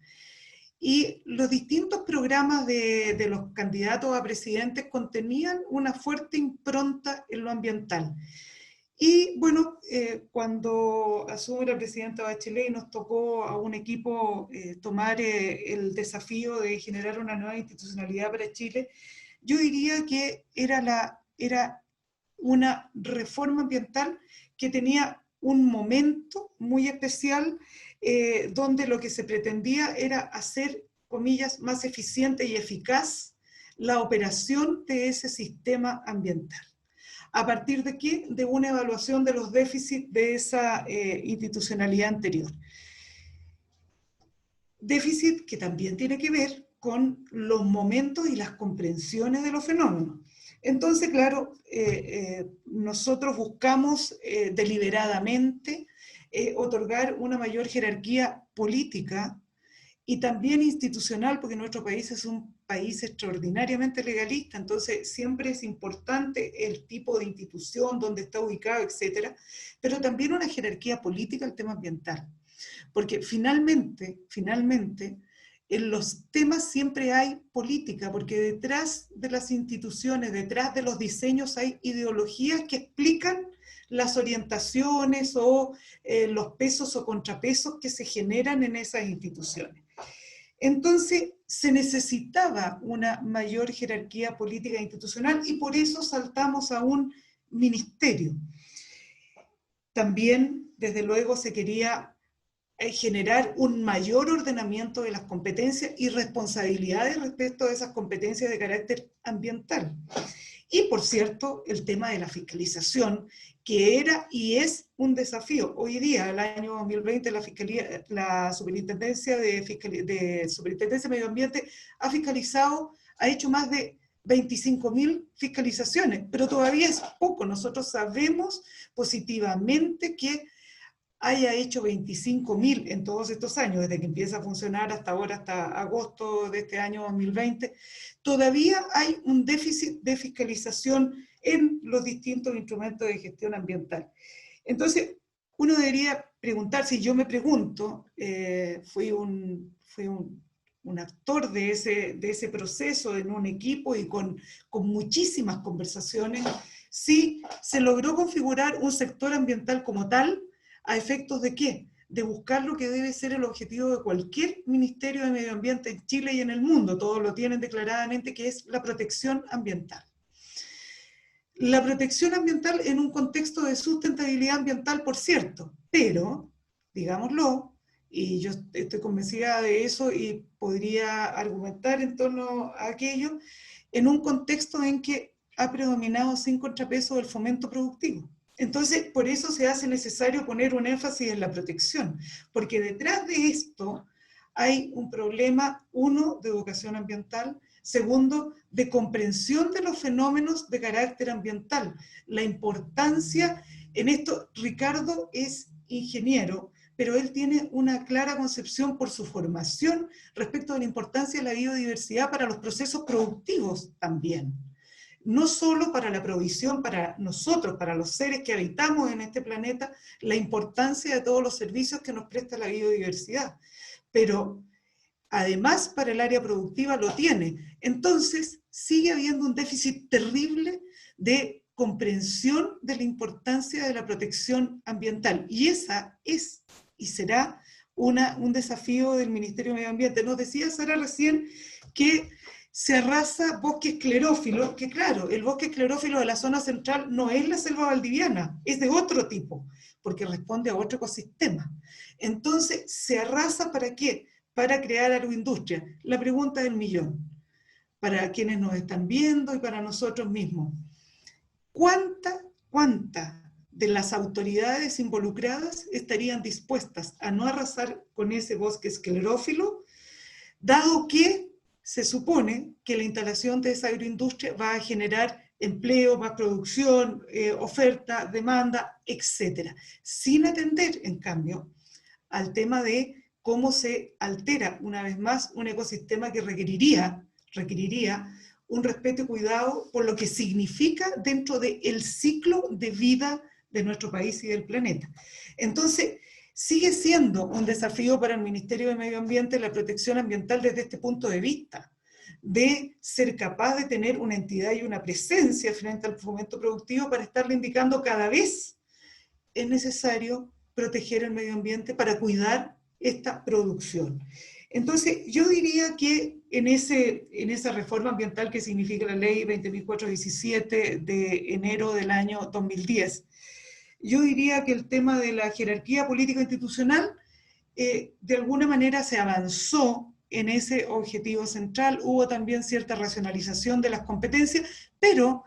Y los distintos programas de los candidatos a presidentes contenían una fuerte impronta en lo ambiental. Y bueno, cuando asume la presidenta Bachelet y nos tocó a un equipo tomar el desafío de generar una nueva institucionalidad para Chile, yo diría que era una reforma ambiental que tenía un momento muy especial donde lo que se pretendía era hacer, comillas, más eficiente y eficaz la operación de ese sistema ambiental. ¿A partir de qué? De una evaluación de los déficits de esa institucionalidad anterior. Déficit que también tiene que ver con los momentos y las comprensiones de los fenómenos. Entonces, claro, nosotros buscamos deliberadamente otorgar una mayor jerarquía política y también institucional, porque nuestro país es un país extraordinariamente legalista, entonces siempre es importante el tipo de institución, dónde está ubicado, etcétera, pero también una jerarquía política al tema ambiental, porque finalmente, en los temas siempre hay política, porque detrás de las instituciones, detrás de los diseños hay ideologías que explican las orientaciones o los pesos o contrapesos que se generan en esas instituciones. Entonces, se necesitaba una mayor jerarquía política e institucional y por eso saltamos a un ministerio. También, desde luego, se quería generar un mayor ordenamiento de las competencias y responsabilidades respecto de esas competencias de carácter ambiental. Y, por cierto, el tema de la fiscalización, que era y es un desafío. Hoy día, el año 2020, la Superintendencia de Medio Ambiente ha fiscalizado, ha hecho más de 25.000 fiscalizaciones, pero todavía es poco. Nosotros sabemos positivamente que haya hecho 25.000 en todos estos años, desde que empieza a funcionar hasta ahora, hasta agosto de este año 2020, todavía hay un déficit de fiscalización en los distintos instrumentos de gestión ambiental. Entonces, uno debería preguntarse, y yo me pregunto, fui un actor de ese proceso en un equipo y con muchísimas conversaciones, si se logró configurar un sector ambiental como tal, ¿a efectos de qué? De buscar lo que debe ser el objetivo de cualquier Ministerio de Medio Ambiente en Chile y en el mundo, todos lo tienen declaradamente, que es la protección ambiental. La protección ambiental en un contexto de sustentabilidad ambiental, por cierto, pero, digámoslo, y yo estoy convencida de eso y podría argumentar en torno a aquello, en un contexto en que ha predominado sin contrapeso el fomento productivo. Entonces, por eso se hace necesario poner un énfasis en la protección, porque detrás de esto hay un problema, uno, de educación ambiental, segundo, de comprensión de los fenómenos de carácter ambiental. La importancia, en esto, Ricardo es ingeniero, pero él tiene una clara concepción por su formación respecto de la importancia de la biodiversidad para los procesos productivos también. No solo para la provisión, para nosotros, para los seres que habitamos en este planeta, la importancia de todos los servicios que nos presta la biodiversidad, pero además para el área productiva lo tiene. Entonces sigue habiendo un déficit terrible de comprensión de la importancia de la protección ambiental, y esa es y será un desafío del Ministerio de Medio Ambiente. Nos decía Sara recién que se arrasa bosque esclerófilo, que claro, el bosque esclerófilo de la zona central no es la selva valdiviana, es de otro tipo, porque responde a otro ecosistema. Entonces, ¿se arrasa para qué? Para crear agroindustria. La pregunta del millón, para quienes nos están viendo y para nosotros mismos. ¿Cuánta de las autoridades involucradas estarían dispuestas a no arrasar con ese bosque esclerófilo, dado que se supone que la instalación de esa agroindustria va a generar empleo, más producción, oferta, demanda, etc., sin atender, en cambio, al tema de cómo se altera, una vez más, un ecosistema que requeriría un respeto y cuidado por lo que significa dentro del ciclo de vida de nuestro país y del planeta. Entonces, sigue siendo un desafío para el Ministerio de Medio Ambiente la protección ambiental desde este punto de vista, de ser capaz de tener una entidad y una presencia frente al fomento productivo para estarle indicando cada vez es necesario proteger el medio ambiente para cuidar esta producción. Entonces, yo diría que en esa reforma ambiental que significa la ley 20.417 de enero del año 2010, yo diría que el tema de la jerarquía política institucional de alguna manera se avanzó en ese objetivo central, hubo también cierta racionalización de las competencias, pero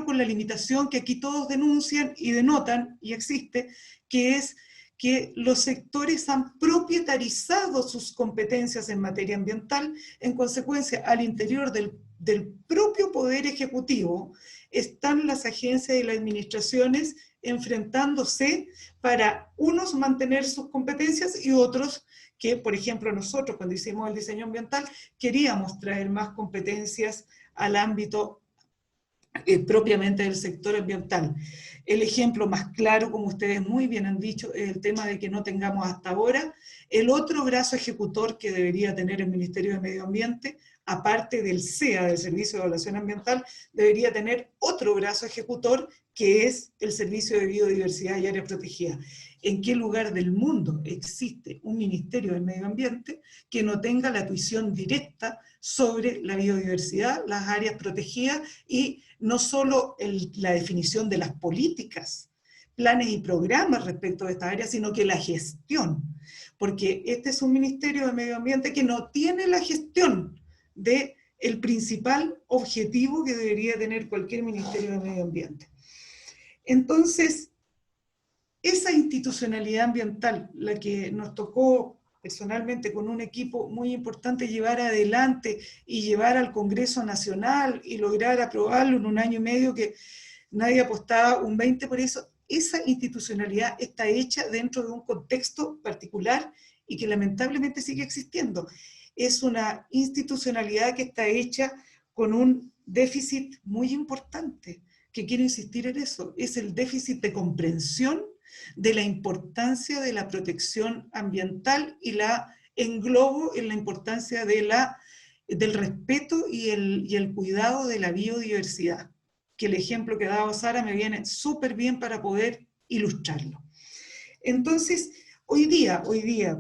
con la limitación que aquí todos denuncian y denotan, y existe, que es que los sectores han propietarizado sus competencias en materia ambiental, en consecuencia, al interior del propio Poder Ejecutivo están las agencias y las administraciones enfrentándose para unos mantener sus competencias y otros que, por ejemplo, nosotros cuando hicimos el diseño ambiental queríamos traer más competencias al ámbito propiamente del sector ambiental. El ejemplo más claro, como ustedes muy bien han dicho, es el tema de que no tengamos hasta ahora el otro brazo ejecutor que debería tener el Ministerio de Medio Ambiente, aparte del SEA, del Servicio de Evaluación Ambiental, debería tener otro brazo ejecutor que es el Servicio de Biodiversidad y Áreas Protegidas. ¿En qué lugar del mundo existe un Ministerio del Medio Ambiente que no tenga la tuición directa sobre la biodiversidad, las áreas protegidas y no solo la definición de las políticas, planes y programas respecto a esta área, sino que la gestión? Porque este es un Ministerio de Medio Ambiente que no tiene la gestión del principal objetivo que debería tener cualquier Ministerio de Medio Ambiente. Entonces, esa institucionalidad ambiental, la que nos tocó personalmente con un equipo muy importante llevar adelante y llevar al Congreso Nacional y lograr aprobarlo en un año y medio que nadie apostaba un 20 por eso, esa institucionalidad está hecha dentro de un contexto particular y que lamentablemente sigue existiendo. Es una institucionalidad que está hecha con un déficit muy importante, que quiero insistir en eso, es el déficit de comprensión de la importancia de la protección ambiental y la englobo en la importancia de del respeto y el cuidado de la biodiversidad, que el ejemplo que ha dado Sara me viene súper bien para poder ilustrarlo. Entonces, hoy día,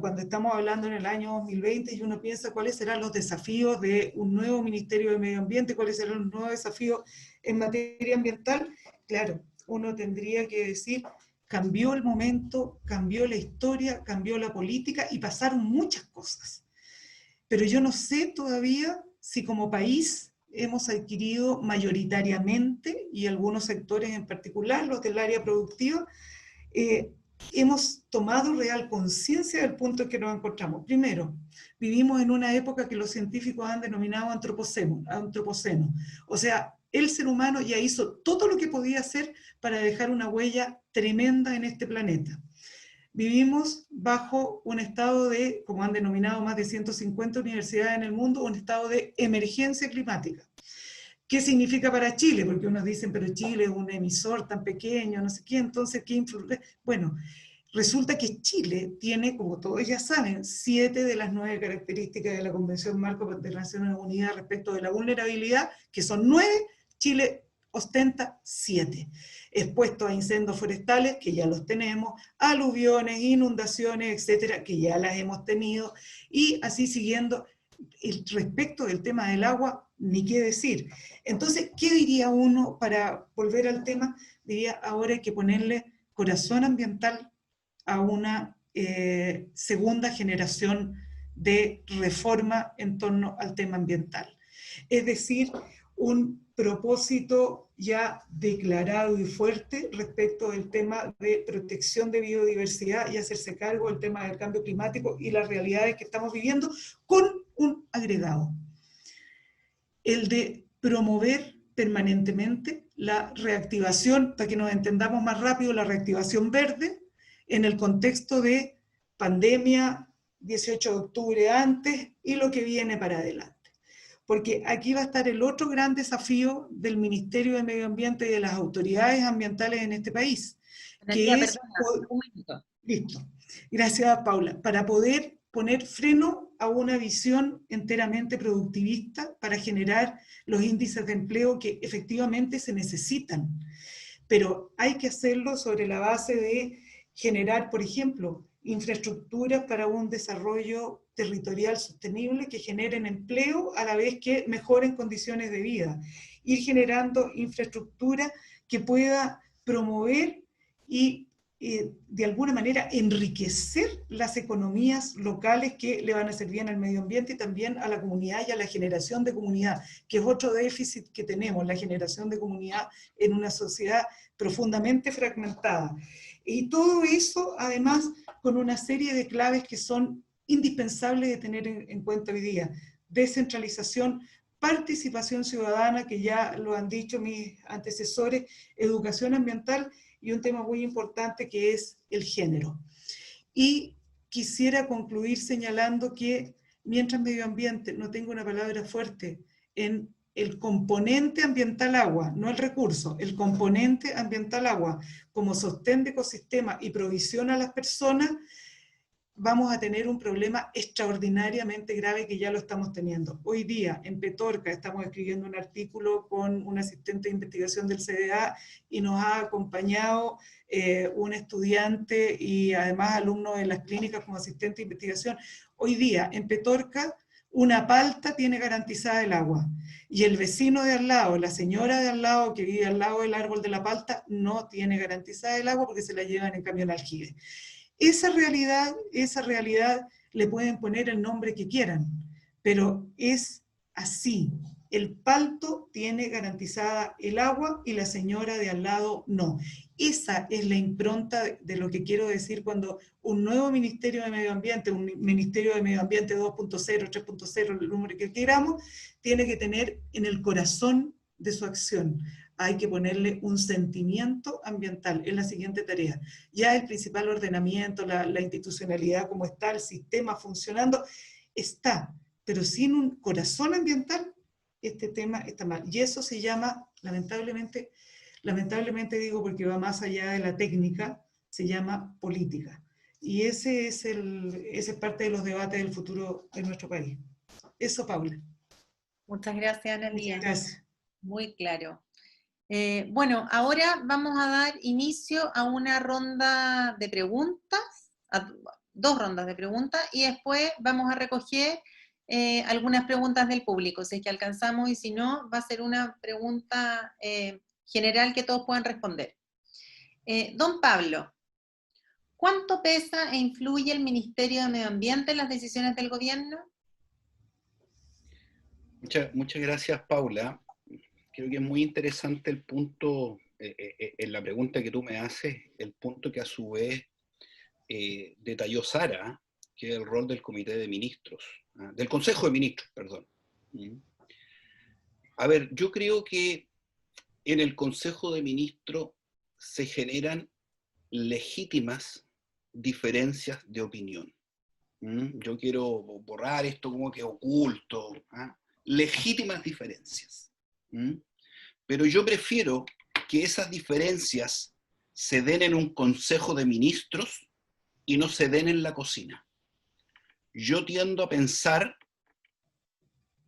cuando estamos hablando en el año 2020 y uno piensa cuáles serán los desafíos de un nuevo Ministerio de Medio Ambiente, cuáles serán los nuevos desafíos en materia ambiental, claro, uno tendría que decir, cambió el momento, cambió la historia, cambió la política y pasaron muchas cosas. Pero yo no sé todavía si como país hemos adquirido mayoritariamente, y algunos sectores en particular, los del área productiva, hemos tomado real conciencia del punto en que nos encontramos. Primero, vivimos en una época que los científicos han denominado antropoceno. O sea, el ser humano ya hizo todo lo que podía hacer para dejar una huella tremenda en este planeta. Vivimos bajo un estado de, como han denominado más de 150 universidades en el mundo, un estado de emergencia climática. ¿Qué significa para Chile? Porque unos dicen, pero Chile es un emisor tan pequeño, no sé qué, entonces, ¿qué influye? Bueno, resulta que Chile tiene, como todos ya saben, 7 de las 9 características de la Convención Marco de las Naciones Unidas respecto de la vulnerabilidad, que son 9, Chile ostenta 7. Expuesto a incendios forestales, que ya los tenemos, aluviones, inundaciones, etcétera, que ya las hemos tenido, y así siguiendo. Respecto del tema del agua, ni qué decir. Entonces, ¿qué diría uno para volver al tema? Diría, ahora hay que ponerle corazón ambiental a una segunda generación de reforma en torno al tema ambiental. Es decir, un propósito ya declarado y fuerte respecto del tema de protección de biodiversidad y hacerse cargo del tema del cambio climático y las realidades que estamos viviendo, con un agregado: el de promover permanentemente la reactivación, para que nos entendamos más rápido, la reactivación verde en el contexto de pandemia, 18 de octubre antes y lo que viene para adelante. Porque aquí va a estar el otro gran desafío del Ministerio de Medio Ambiente y de las autoridades ambientales en este país. Energía, Que es, perdona, un minuto. listo. Gracias, Paula. Para poder poner freno a una visión enteramente productivista para generar los índices de empleo que efectivamente se necesitan. Pero hay que hacerlo sobre la base de generar, por ejemplo, infraestructuras para un desarrollo territorial sostenible que generen empleo a la vez que mejoren condiciones de vida. Ir generando infraestructura que pueda promover y de alguna manera enriquecer las economías locales que le van a hacer bien al medio ambiente y también a la comunidad y a la generación de comunidad, que es otro déficit que tenemos, la generación de comunidad en una sociedad profundamente fragmentada. Y todo eso, además, con una serie de claves que son indispensables de tener en cuenta hoy día: descentralización, participación ciudadana, que ya lo han dicho mis antecesores, educación ambiental, y un tema muy importante que es el género. Y quisiera concluir señalando que mientras medio ambiente no tenga una palabra fuerte en el componente ambiental agua, no el recurso, el componente ambiental agua, como sostén de ecosistema y provisión a las personas, vamos a tener un problema extraordinariamente grave que ya lo estamos teniendo. Hoy día en Petorca estamos escribiendo un artículo con un asistente de investigación del CDA y nos ha acompañado un estudiante y además alumno de las clínicas como asistente de investigación. Hoy día en Petorca una palta tiene garantizada el agua y el vecino de al lado, la señora de al lado que vive al lado del árbol de la palta, no tiene garantizada el agua porque se la llevan en camión aljibe. Esa realidad le pueden poner el nombre que quieran, pero es así. El palto tiene garantizada el agua y la señora de al lado no. Esa es la impronta de lo que quiero decir cuando un nuevo Ministerio de Medio Ambiente, un Ministerio de Medio Ambiente 2.0, 3.0, el número que queramos, tiene que tener en el corazón de su acción. Hay que ponerle un sentimiento ambiental, es la siguiente tarea. Ya el principal ordenamiento, la institucionalidad como está, el sistema funcionando, está, pero sin un corazón ambiental, este tema está mal. Y eso se llama, lamentablemente digo porque va más allá de la técnica, se llama política. Y ese es parte de los debates del futuro de nuestro país. Eso, Paula. Muchas gracias, Analía. Muchas gracias. Muy claro. Bueno, ahora vamos a dar inicio a una ronda de preguntas, a 2 rondas de preguntas, y después vamos a recoger algunas preguntas del público, si es que alcanzamos, y si no, va a ser una pregunta general que todos puedan responder. Don Pablo, ¿cuánto pesa e influye el Ministerio de Medio Ambiente en las decisiones del gobierno? Muchas gracias, Paula. Creo que es muy interesante el punto, en la pregunta que tú me haces, el punto que a su vez detalló Sara, que es el rol del Comité de Ministros, del Consejo de Ministros, perdón. A ver, yo creo que en el Consejo de Ministros se generan legítimas diferencias de opinión. Yo quiero borrar esto como que oculto, legítimas diferencias. Pero yo prefiero que esas diferencias se den en un Consejo de Ministros y no se den en la cocina. Yo tiendo a pensar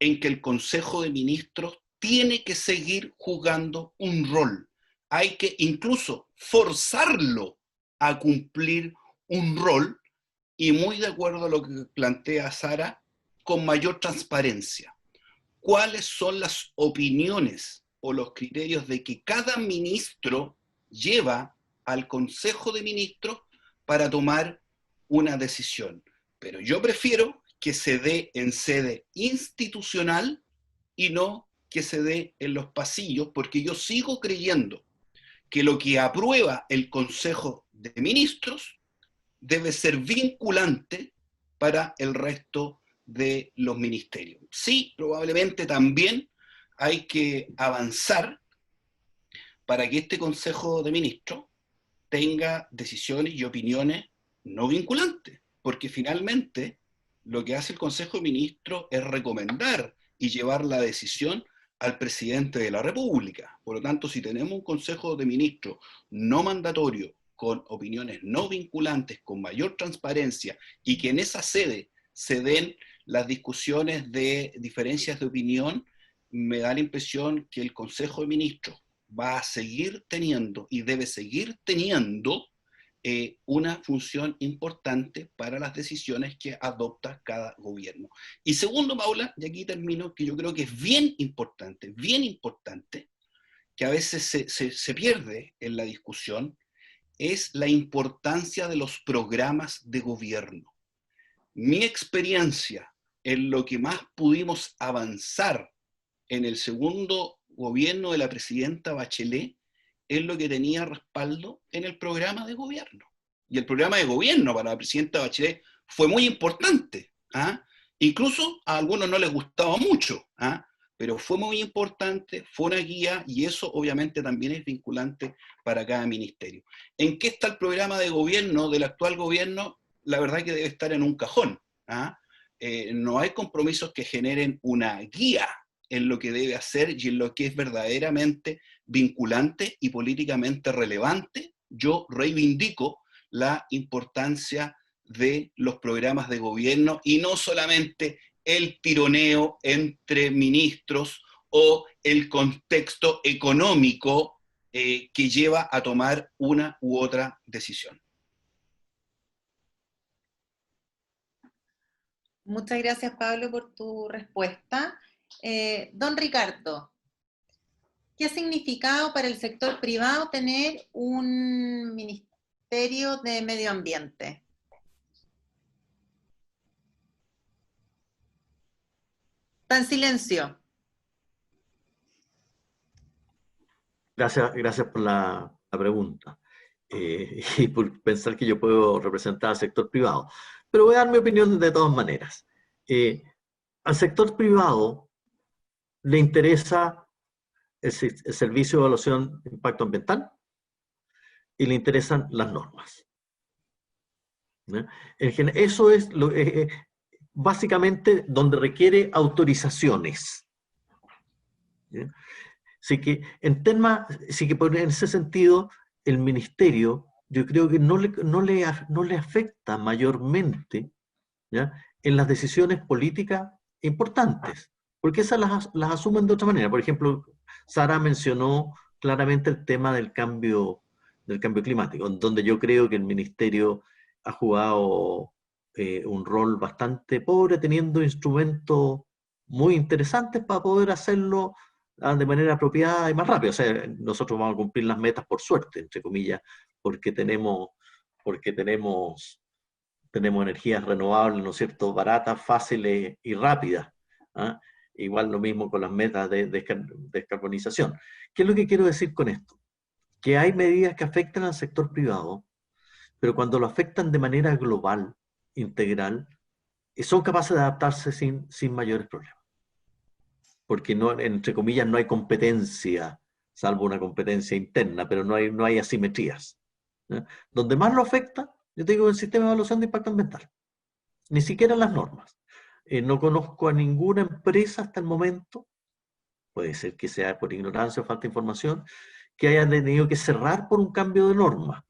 en que el Consejo de Ministros tiene que seguir jugando un rol. Hay que incluso forzarlo a cumplir un rol, y muy de acuerdo a lo que plantea Sara, con mayor transparencia. ¿Cuáles son las opiniones o los criterios de que cada ministro lleva al Consejo de Ministros para tomar una decisión? Pero yo prefiero que se dé en sede institucional y no que se dé en los pasillos, porque yo sigo creyendo que lo que aprueba el Consejo de Ministros debe ser vinculante para el resto de los ministerios. Sí, probablemente también hay que avanzar para que este Consejo de Ministros tenga decisiones y opiniones no vinculantes, porque finalmente lo que hace el Consejo de Ministros es recomendar y llevar la decisión al presidente de la República. Por lo tanto, si tenemos un Consejo de Ministros no mandatorio, con opiniones no vinculantes, con mayor transparencia, y que en esa sede se den las discusiones de diferencias de opinión, me da la impresión que el Consejo de Ministros va a seguir teniendo y debe seguir teniendo una función importante para las decisiones que adopta cada gobierno. Y segundo, Paula, y aquí termino, que yo creo que es bien importante, que a veces se pierde en la discusión, es la importancia de los programas de gobierno. Mi experiencia en lo que más pudimos avanzar en el segundo gobierno de la presidenta Bachelet es lo que tenía respaldo en el programa de gobierno. Y el programa de gobierno para la presidenta Bachelet fue muy importante. Incluso a algunos no les gustaba mucho, pero fue muy importante, fue una guía, y eso obviamente también es vinculante para cada ministerio. ¿En qué está el programa de gobierno del actual gobierno? La verdad que debe estar en un cajón. No hay compromisos que generen una guía en lo que debe hacer y en lo que es verdaderamente vinculante y políticamente relevante. Yo reivindico la importancia de los programas de gobierno y no solamente el tironeo entre ministros o el contexto económico que lleva a tomar una u otra decisión. Muchas gracias, Pablo, por tu respuesta. Don Ricardo, ¿qué ha significado para el sector privado tener un Ministerio de Medio Ambiente? Está en silencio. Gracias por la pregunta y por pensar que yo puedo representar al sector privado. Pero voy a dar mi opinión de todas maneras. Al sector privado le interesa el servicio de evaluación de impacto ambiental y le interesan las normas. Eso es básicamente donde requiere autorizaciones. Así que en ese sentido el ministerio, yo creo que no le afecta mayormente, ¿ya?, en las decisiones políticas importantes, porque esas las asumen de otra manera. Por ejemplo, Sara mencionó claramente el tema del cambio climático, donde yo creo que el ministerio ha jugado un rol bastante pobre, teniendo instrumentos muy interesantes para poder hacerlo de manera apropiada y más rápida. O sea, nosotros vamos a cumplir las metas por suerte, entre comillas, porque tenemos energías renovables, ¿no es cierto?, baratas, fáciles y rápidas. ¿Ah? Igual lo mismo con las metas de descarbonización. ¿Qué es lo que quiero decir con esto? Que hay medidas que afectan al sector privado, pero cuando lo afectan de manera global, integral, son capaces de adaptarse sin mayores problemas. Porque, no, entre comillas, no hay competencia, salvo una competencia interna, pero no hay asimetrías. ¿Eh? Donde más lo afecta, yo te digo, el sistema de evaluación de impacto ambiental. Ni siquiera las normas. No conozco a ninguna empresa hasta el momento, puede ser que sea por ignorancia o falta de información, que haya tenido que cerrar por un cambio de norma,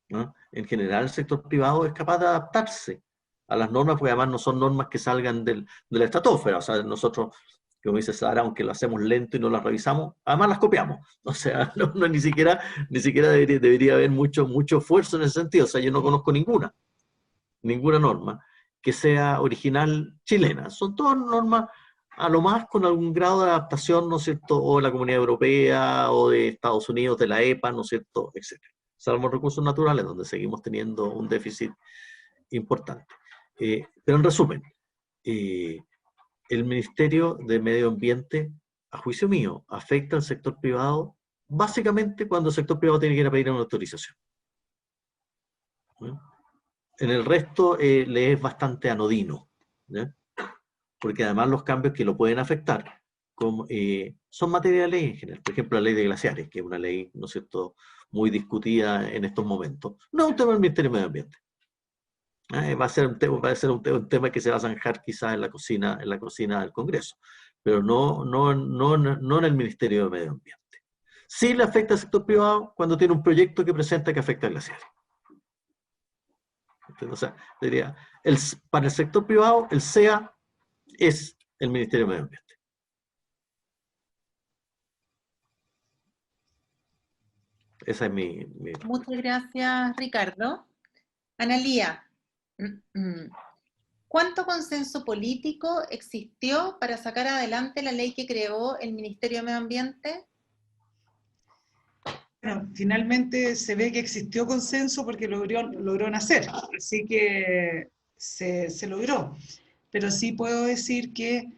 ¿no? En general, el sector privado es capaz de adaptarse a las normas, porque además no son normas que salgan de la estratosfera. O sea, nosotros, como dice Sara, aunque lo hacemos lento y no las revisamos, además las copiamos. O sea, ni siquiera debería haber mucho esfuerzo en ese sentido. O sea, yo no conozco ninguna norma que sea original chilena. Son todas normas, a lo más con algún grado de adaptación, ¿no es cierto?, o de la Comunidad Europea, o de Estados Unidos, de la EPA, ¿no es cierto?, etc. Salvo recursos naturales, donde seguimos teniendo un déficit importante. Pero en resumen, el Ministerio de Medio Ambiente, a juicio mío, afecta al sector privado básicamente cuando el sector privado tiene que ir a pedir una autorización. ¿No? En el resto le es bastante anodino, ¿no? Porque además los cambios que lo pueden afectar son materia de ley en general. Por ejemplo, la ley de glaciares, que es una ley, ¿no es cierto?, muy discutida en estos momentos. No es un tema del Ministerio de Medio Ambiente. Va a ser un tema que se va a zanjar quizás en la cocina del Congreso, pero no en el Ministerio de Medio Ambiente. Sí le afecta al sector privado cuando tiene un proyecto que presenta que afecta a glaciares. O sea, diría, para el sector privado, el SEA es el Ministerio de Medio Ambiente. Esa es mi... Muchas gracias, Ricardo. Analía, ¿cuánto consenso político existió para sacar adelante la ley que creó el Ministerio de Medio Ambiente? Bueno, finalmente se ve que existió consenso porque logró nacer, así que se logró. Pero sí puedo decir que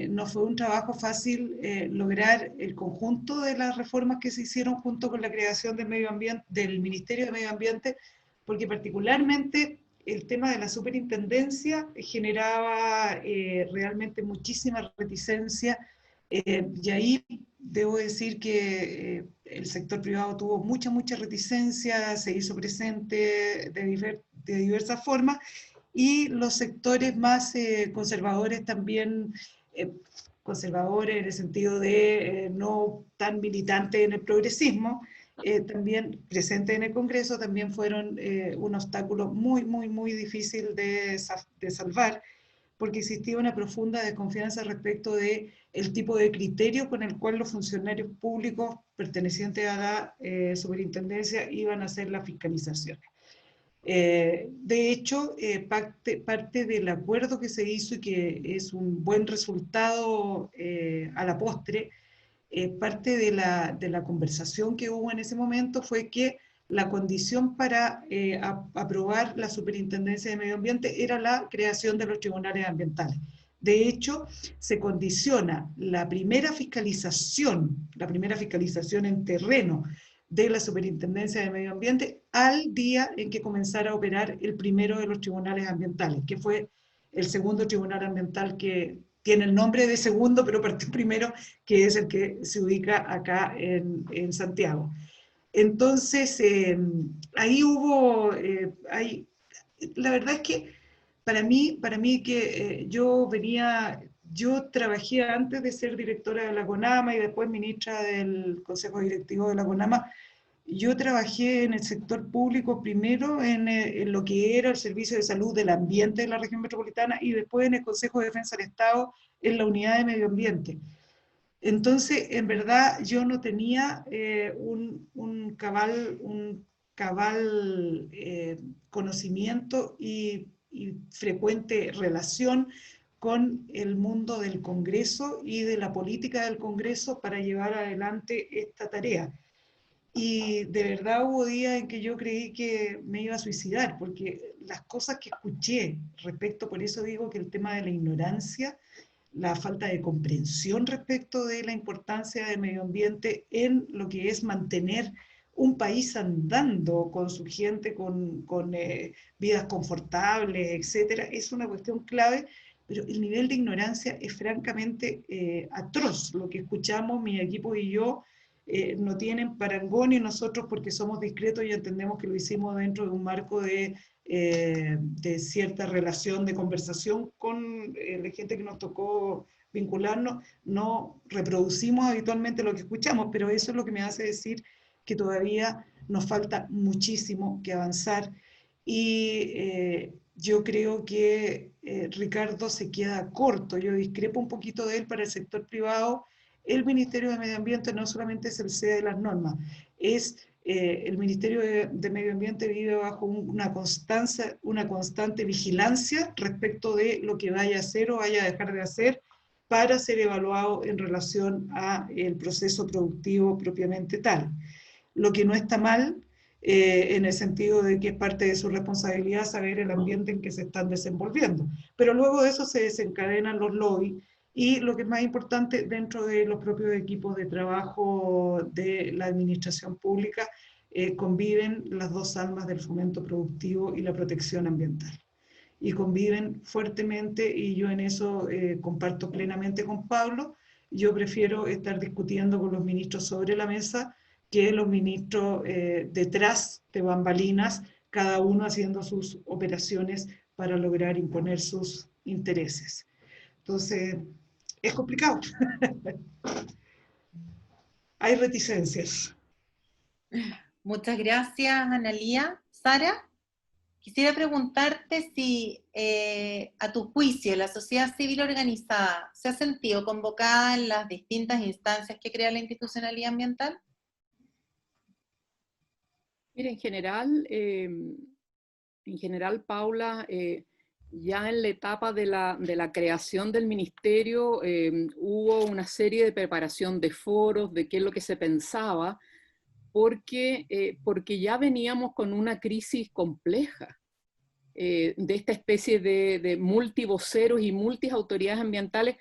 no fue un trabajo fácil lograr el conjunto de las reformas que se hicieron junto con la creación del Ministerio de Medio Ambiente, porque particularmente el tema de la superintendencia generaba realmente muchísima reticencia, y ahí debo decir que el sector privado tuvo mucha reticencia, se hizo presente de diversas formas, y los sectores más conservadores también, conservadores en el sentido de no tan militantes en el progresismo, también presentes en el Congreso, también fueron un obstáculo muy difícil de salvar, porque existía una profunda desconfianza respecto de el tipo de criterio con el cual los funcionarios públicos pertenecientes a la superintendencia iban a hacer la fiscalización. De hecho, parte del acuerdo que se hizo y que es un buen resultado a la postre, parte de la conversación que hubo en ese momento fue que la condición para aprobar la superintendencia de medio ambiente era la creación de los tribunales ambientales. De hecho, se condiciona la primera fiscalización en terreno de la superintendencia de medio ambiente al día en que comenzara a operar el primero de los tribunales ambientales, que fue el segundo tribunal ambiental que tiene el nombre de segundo, pero partió primero, que es el que se ubica acá en Santiago. Entonces, ahí hubo, la verdad es que para mí que yo trabajé antes de ser directora de la CONAMA y después ministra del Consejo Directivo de la CONAMA. Yo trabajé en el sector público primero en lo que era el Servicio de Salud del Ambiente de la región metropolitana y después en el Consejo de Defensa del Estado en la Unidad de Medio Ambiente. Entonces, en verdad, yo no tenía un cabal conocimiento y frecuente relación con el mundo del Congreso y de la política del Congreso para llevar adelante esta tarea. Y de verdad hubo días en que yo creí que me iba a suicidar, porque las cosas que escuché respecto, por eso digo que el tema de la ignorancia, la falta de comprensión respecto de la importancia del medio ambiente en lo que es mantener un país andando con su gente, con vidas confortables, etcétera, es una cuestión clave, pero el nivel de ignorancia es francamente atroz. Lo que escuchamos, mi equipo y yo, no tienen parangón, y nosotros, porque somos discretos y entendemos que lo hicimos dentro de un marco de cierta relación de conversación con la gente que nos tocó vincularnos, no reproducimos habitualmente lo que escuchamos, pero eso es lo que me hace decir que todavía nos falta muchísimo que avanzar. Y yo creo que Ricardo se queda corto, yo discrepo un poquito de él. Para el sector privado, el Ministerio de Medio Ambiente no solamente es el sede de las normas, es el Ministerio de Medio Ambiente vive bajo una constante vigilancia respecto de lo que vaya a hacer o vaya a dejar de hacer para ser evaluado en relación al proceso productivo propiamente tal. Lo que no está mal, en el sentido de que es parte de su responsabilidad saber el ambiente en que se están desenvolviendo. Pero luego de eso se desencadenan los lobbies y, lo que es más importante, dentro de los propios equipos de trabajo de la administración pública, conviven las dos almas del fomento productivo y la protección ambiental. Y conviven fuertemente, y yo en eso comparto plenamente con Pablo. Yo prefiero estar discutiendo con los ministros sobre la mesa que los ministros detrás de bambalinas, cada uno haciendo sus operaciones para lograr imponer sus intereses. Entonces, es complicado. Hay reticencias. Muchas gracias, Analía. Sara, quisiera preguntarte si a tu juicio la sociedad civil organizada se ha sentido convocada en las distintas instancias que crea la institucionalidad ambiental. Mira, en general, Paula, ya en la etapa de la creación del ministerio hubo una serie de preparación de foros, de qué es lo que se pensaba, porque ya veníamos con una crisis compleja de esta especie de multivoceros y multiautoridades ambientales.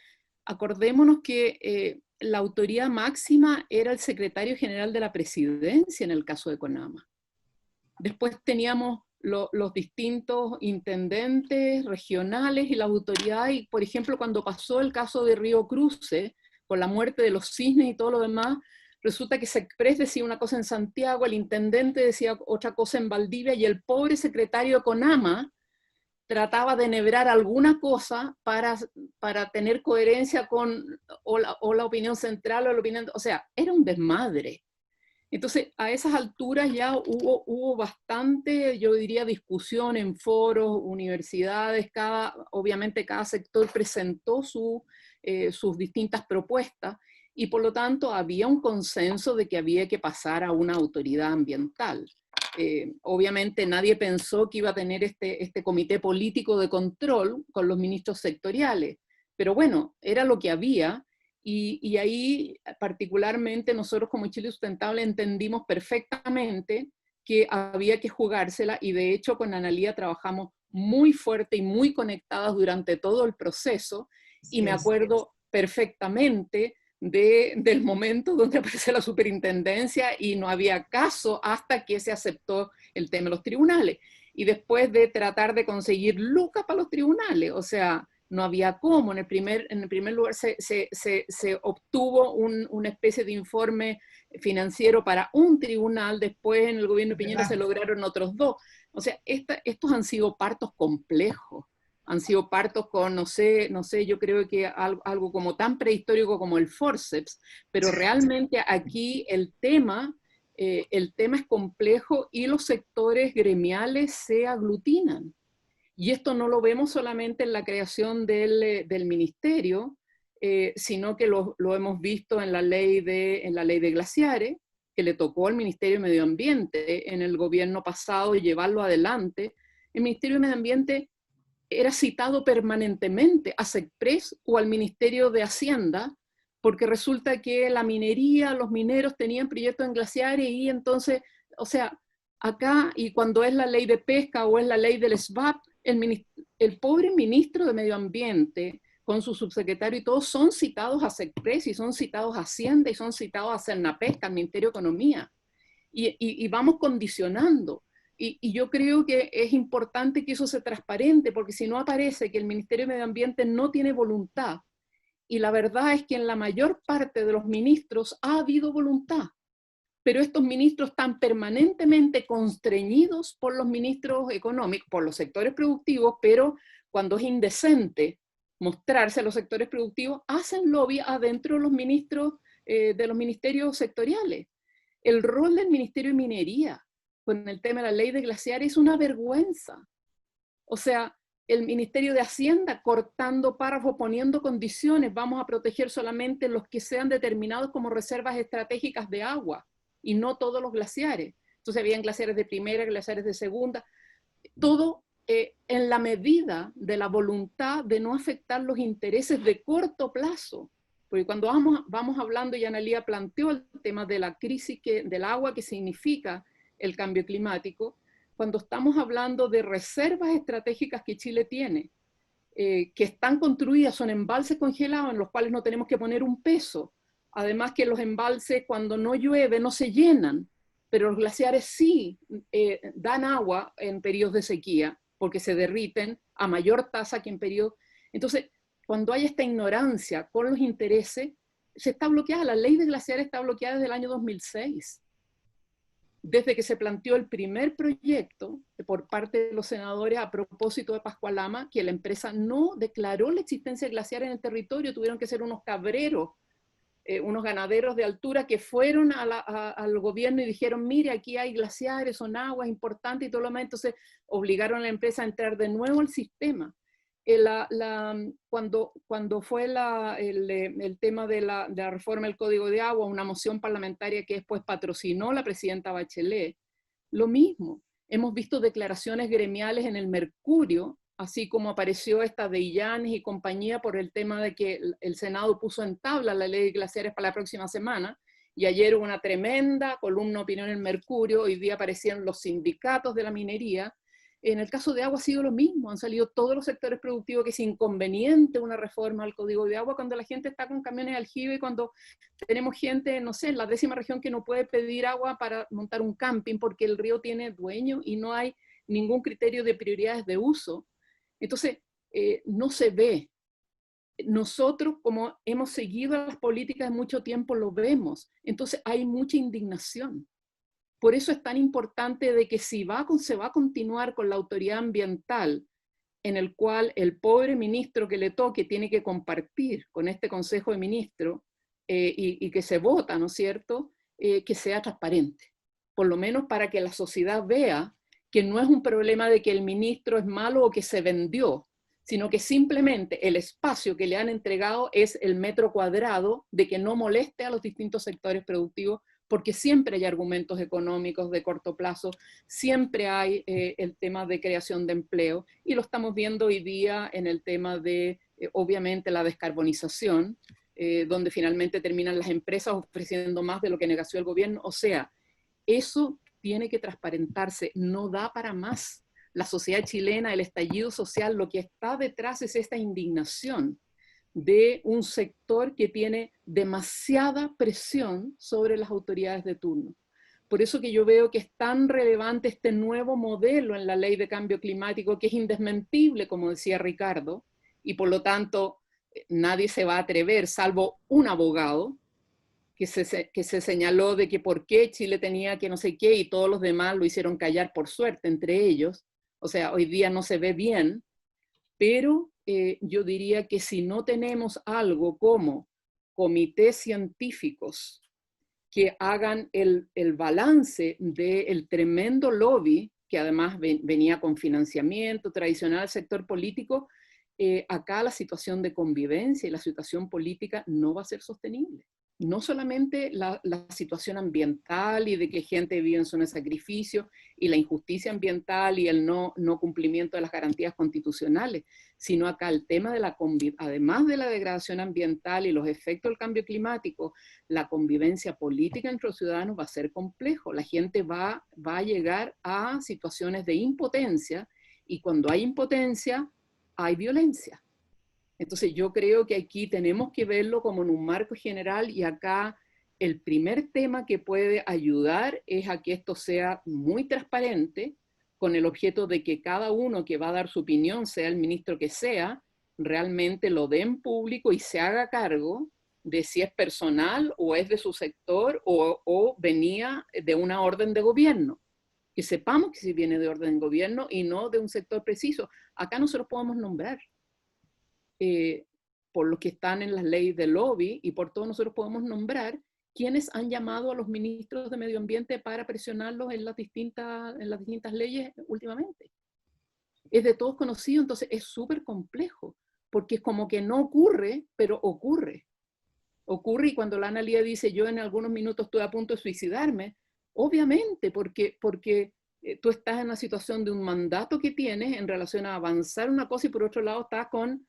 Acordémonos que la autoridad máxima era el secretario general de la presidencia en el caso de CONAMA. Después teníamos los distintos intendentes regionales y la autoridad, y por ejemplo cuando pasó el caso de Río Cruce, con la muerte de los cisnes y todo lo demás, resulta que SECPRES decía una cosa en Santiago, el intendente decía otra cosa en Valdivia, y el pobre secretario de CONAMA trataba de enhebrar alguna cosa para tener coherencia con o la opinión central o la opinión, o sea, era un desmadre. Entonces, a esas alturas ya hubo bastante, yo diría, discusión en foros, universidades, obviamente cada sector presentó sus distintas propuestas, y por lo tanto había un consenso de que había que pasar a una autoridad ambiental. Obviamente nadie pensó que iba a tener este comité político de control con los ministros sectoriales, pero bueno, era lo que había. Y ahí particularmente nosotros como Chile Sustentable entendimos perfectamente que había que jugársela, y de hecho con Analía trabajamos muy fuerte y muy conectadas durante todo el proceso, y me acuerdo perfectamente del momento donde aparece la superintendencia y no había caso hasta que se aceptó el tema de los tribunales, y después de tratar de conseguir lucas para los tribunales, o sea, no había cómo. En el primer lugar se obtuvo una especie de informe financiero para un tribunal, después en el gobierno de Piñera se lograron otros 2. O sea, estos han sido partos complejos, han sido partos con, no sé, yo creo que algo como tan prehistórico como el forceps, pero realmente aquí el tema es complejo y los sectores gremiales se aglutinan. Y esto no lo vemos solamente en la creación del ministerio, sino que lo hemos visto en la ley de glaciares, que le tocó al Ministerio de Medio Ambiente en el gobierno pasado y llevarlo adelante. El Ministerio de Medio Ambiente era citado permanentemente a SECPRES o al Ministerio de Hacienda, porque resulta que la minería, los mineros tenían proyectos en glaciares y entonces, o sea, acá, y cuando es la ley de pesca o es la ley del SBAP, el pobre ministro de Medio Ambiente, con su subsecretario y todos, son citados a SECPRES y son citados a Hacienda y son citados a Cernapesca, al Ministerio de Economía. Y vamos condicionando. Y yo creo que es importante que eso se transparente, porque si no aparece que el Ministerio de Medio Ambiente no tiene voluntad, y la verdad es que en la mayor parte de los ministros ha habido voluntad, pero estos ministros están permanentemente constreñidos por los ministros económicos, por los sectores productivos, pero cuando es indecente mostrarse a los sectores productivos, hacen lobby adentro de los ministros, de los ministerios sectoriales. El rol del Ministerio de Minería con el tema de la ley de glaciares es una vergüenza. O sea, el Ministerio de Hacienda cortando párrafos, poniendo condiciones, vamos a proteger solamente los que sean determinados como reservas estratégicas de agua, y no todos los glaciares. Entonces habían glaciares de primera, glaciares de segunda, todo en la medida de la voluntad de no afectar los intereses de corto plazo. Porque cuando vamos hablando, y Analía planteó el tema de la crisis del agua que significa el cambio climático, cuando estamos hablando de reservas estratégicas que Chile tiene, que están construidas, son embalses congelados en los cuales no tenemos que poner un peso. Además que los embalses cuando no llueve no se llenan, pero los glaciares sí dan agua en periodos de sequía, porque se derriten a mayor tasa que en periodos. Entonces, cuando hay esta ignorancia con los intereses, se está bloqueada. La ley de glaciares está bloqueada desde el año 2006. Desde que se planteó el primer proyecto por parte de los senadores a propósito de Pascualama, que la empresa no declaró la existencia de glaciares en el territorio, tuvieron que ser unos cabreros, unos ganaderos de altura que fueron al gobierno y dijeron, mire, aquí hay glaciares, son aguas importantes y todo lo demás. Entonces obligaron a la empresa a entrar de nuevo al sistema. Cuando fue el tema de la reforma del Código de Agua, una moción parlamentaria que después patrocinó la presidenta Bachelet, lo mismo. Hemos visto declaraciones gremiales en el Mercurio, así como apareció esta de Illanes y compañía por el tema de que el Senado puso en tabla la ley de glaciares para la próxima semana, y ayer hubo una tremenda columna de opinión en el Mercurio, hoy día aparecieron los sindicatos de la minería. En el caso de agua ha sido lo mismo, han salido todos los sectores productivos que es inconveniente una reforma al Código de Agua cuando la gente está con camiones de aljibe, cuando tenemos gente, no sé, en la 10ª región que no puede pedir agua para montar un camping porque el río tiene dueño y no hay ningún criterio de prioridades de uso. Entonces, no se ve. Nosotros, como hemos seguido las políticas de mucho tiempo, lo vemos. Entonces, hay mucha indignación. Por eso es tan importante de que si se va a continuar con la autoridad ambiental, en el cual el pobre ministro que le toque tiene que compartir con este Consejo de Ministros y que se vota, ¿no es cierto?, que sea transparente. Por lo menos para que la sociedad vea que no es un problema de que el ministro es malo o que se vendió, sino que simplemente el espacio que le han entregado es el metro cuadrado de que no moleste a los distintos sectores productivos, porque siempre hay argumentos económicos de corto plazo, siempre hay el tema de creación de empleo, y lo estamos viendo hoy día en el tema de, obviamente, la descarbonización, donde finalmente terminan las empresas ofreciendo más de lo que negoció el gobierno. O sea, eso tiene que transparentarse, no da para más. La sociedad chilena, el estallido social, lo que está detrás es esta indignación de un sector que tiene demasiada presión sobre las autoridades de turno. Por eso que yo veo que es tan relevante este nuevo modelo en la ley de cambio climático, que es indesmentible, como decía Ricardo, y por lo tanto nadie se va a atrever, salvo un abogado, que se señaló de que por qué Chile tenía que no sé qué y todos los demás lo hicieron callar por suerte entre ellos. O sea, hoy día no se ve bien, pero yo diría que si no tenemos algo como comités científicos que hagan el balance del tremendo lobby, que además venía con financiamiento tradicional del sector político, acá la situación de convivencia y la situación política no va a ser sostenible. No solamente la situación ambiental y de que gente vive en zona de sacrificio y la injusticia ambiental y el no cumplimiento de las garantías constitucionales, sino acá el tema de además de la degradación ambiental y los efectos del cambio climático, la convivencia política entre los ciudadanos va a ser complejo. La gente va a llegar a situaciones de impotencia y cuando hay impotencia hay violencia. Entonces yo creo que aquí tenemos que verlo como en un marco general y acá el primer tema que puede ayudar es a que esto sea muy transparente con el objeto de que cada uno que va a dar su opinión, sea el ministro que sea, realmente lo dé en público y se haga cargo de si es personal o es de su sector o venía de una orden de gobierno. Que sepamos que si viene de orden de gobierno y no de un sector preciso. Acá no se los podemos nombrar. Por los que están en las leyes de lobby y por todos nosotros podemos nombrar quienes han llamado a los ministros de Medio Ambiente para presionarlos en las distintas leyes últimamente. Es de todos conocido, entonces es súper complejo, porque es como que no ocurre, pero ocurre. Ocurre y cuando la Analía dice yo en algunos minutos estoy a punto de suicidarme, obviamente, porque tú estás en una situación de un mandato que tienes en relación a avanzar una cosa y por otro lado estás con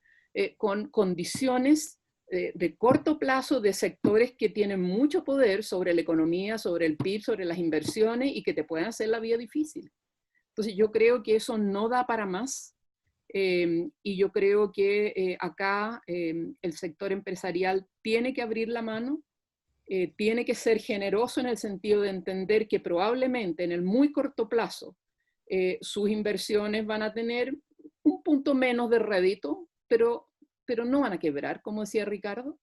condiciones de corto plazo de sectores que tienen mucho poder sobre la economía, sobre el PIB, sobre las inversiones y que te pueden hacer la vida difícil. Entonces yo creo que eso no da para más y yo creo que acá el sector empresarial tiene que abrir la mano, tiene que ser generoso en el sentido de entender que probablemente en el muy corto plazo sus inversiones van a tener un punto menos de rédito, pero no van a quebrar, como decía Ricardo.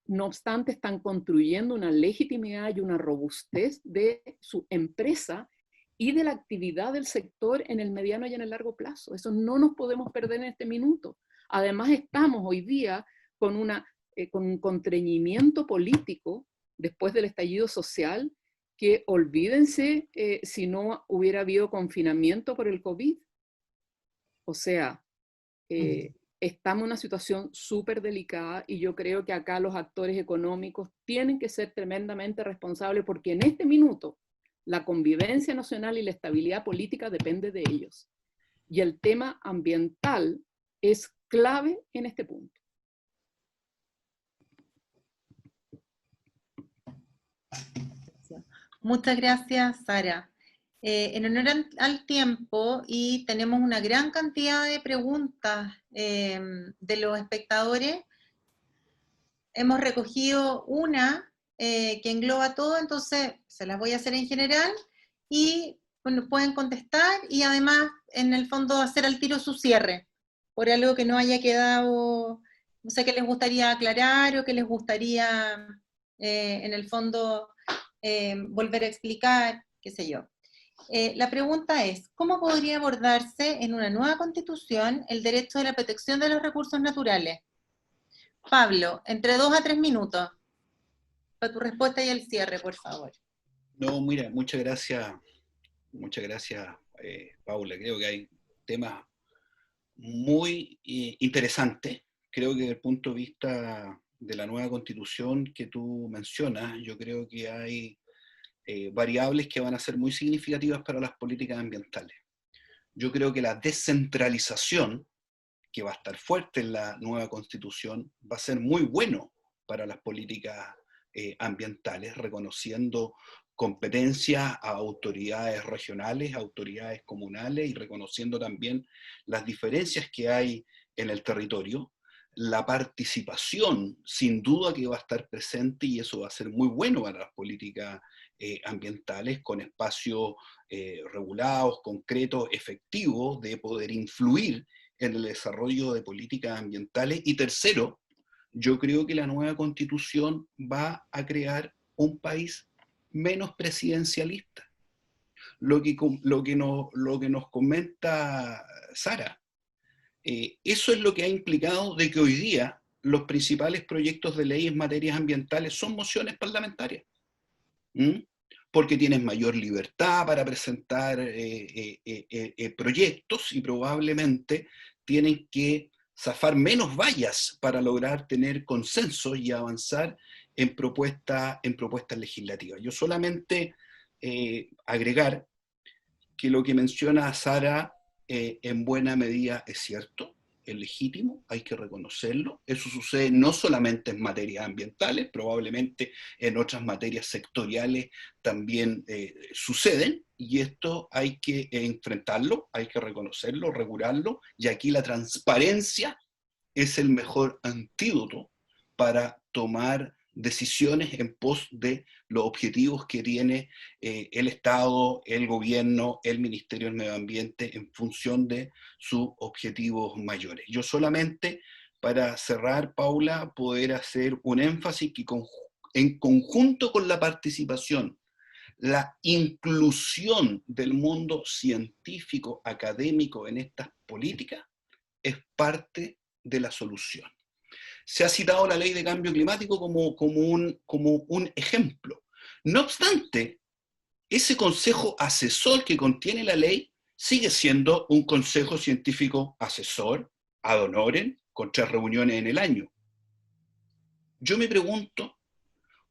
No obstante, están construyendo una legitimidad y una robustez de su empresa y de la actividad del sector en el mediano y en el largo plazo. Eso no nos podemos perder en este minuto. Además, estamos hoy día con un contrañimiento político después del estallido social que olvídense si no hubiera habido confinamiento por el COVID. O sea, estamos en una situación súper delicada y yo creo que acá los actores económicos tienen que ser tremendamente responsables porque en este minuto la convivencia nacional y la estabilidad política depende de ellos. Y el tema ambiental es clave en este punto. Muchas gracias, Sara. En honor al tiempo, y tenemos una gran cantidad de preguntas de los espectadores, hemos recogido una que engloba todo, entonces se las voy a hacer en general y bueno, pueden contestar y además en el fondo hacer al tiro su cierre por algo que no haya quedado, no sé, qué les gustaría aclarar o qué les gustaría en el fondo volver a explicar, qué sé yo. La pregunta es, ¿cómo podría abordarse en una nueva constitución el derecho de la protección de los recursos naturales? Pablo, entre 2 a 3 minutos para tu respuesta y el cierre, por favor. No, mira, muchas gracias, Paula. Creo que hay temas muy interesantes. Creo que desde el punto de vista de la nueva constitución que tú mencionas, yo creo que hay variables que van a ser muy significativas para las políticas ambientales. Yo creo que la descentralización, que va a estar fuerte en la nueva constitución, va a ser muy bueno para las políticas ambientales, reconociendo competencias a autoridades regionales, a autoridades comunales y reconociendo también las diferencias que hay en el territorio. La participación, sin duda que va a estar presente y eso va a ser muy bueno para las políticas ambientales, con espacios regulados, concretos, efectivos, de poder influir en el desarrollo de políticas ambientales. Y tercero, yo creo que la nueva constitución va a crear un país menos presidencialista. Lo que nos comenta Sara, eso es lo que ha implicado de que hoy día los principales proyectos de ley en materias ambientales son mociones parlamentarias. Porque tienes mayor libertad para presentar proyectos y probablemente tienen que zafar menos vallas para lograr tener consenso y avanzar en propuestas legislativas. Yo solamente agregar que lo que menciona Sara en buena medida es cierto, es legítimo, hay que reconocerlo. Eso sucede no solamente en materias ambientales, probablemente en otras materias sectoriales también suceden, y esto hay que enfrentarlo, hay que reconocerlo, regularlo, y aquí la transparencia es el mejor antídoto para tomar decisiones en pos de los objetivos que tiene el Estado, el gobierno, el Ministerio del Medio Ambiente en función de sus objetivos mayores. Yo solamente, para cerrar, Paula, poder hacer un énfasis que en conjunto con la participación, la inclusión del mundo científico, académico en estas políticas es parte de la solución. Se ha citado la ley de cambio climático como un ejemplo. No obstante, ese consejo asesor que contiene la ley sigue siendo un consejo científico asesor, ad honorem, con 3 reuniones en el año. Yo me pregunto,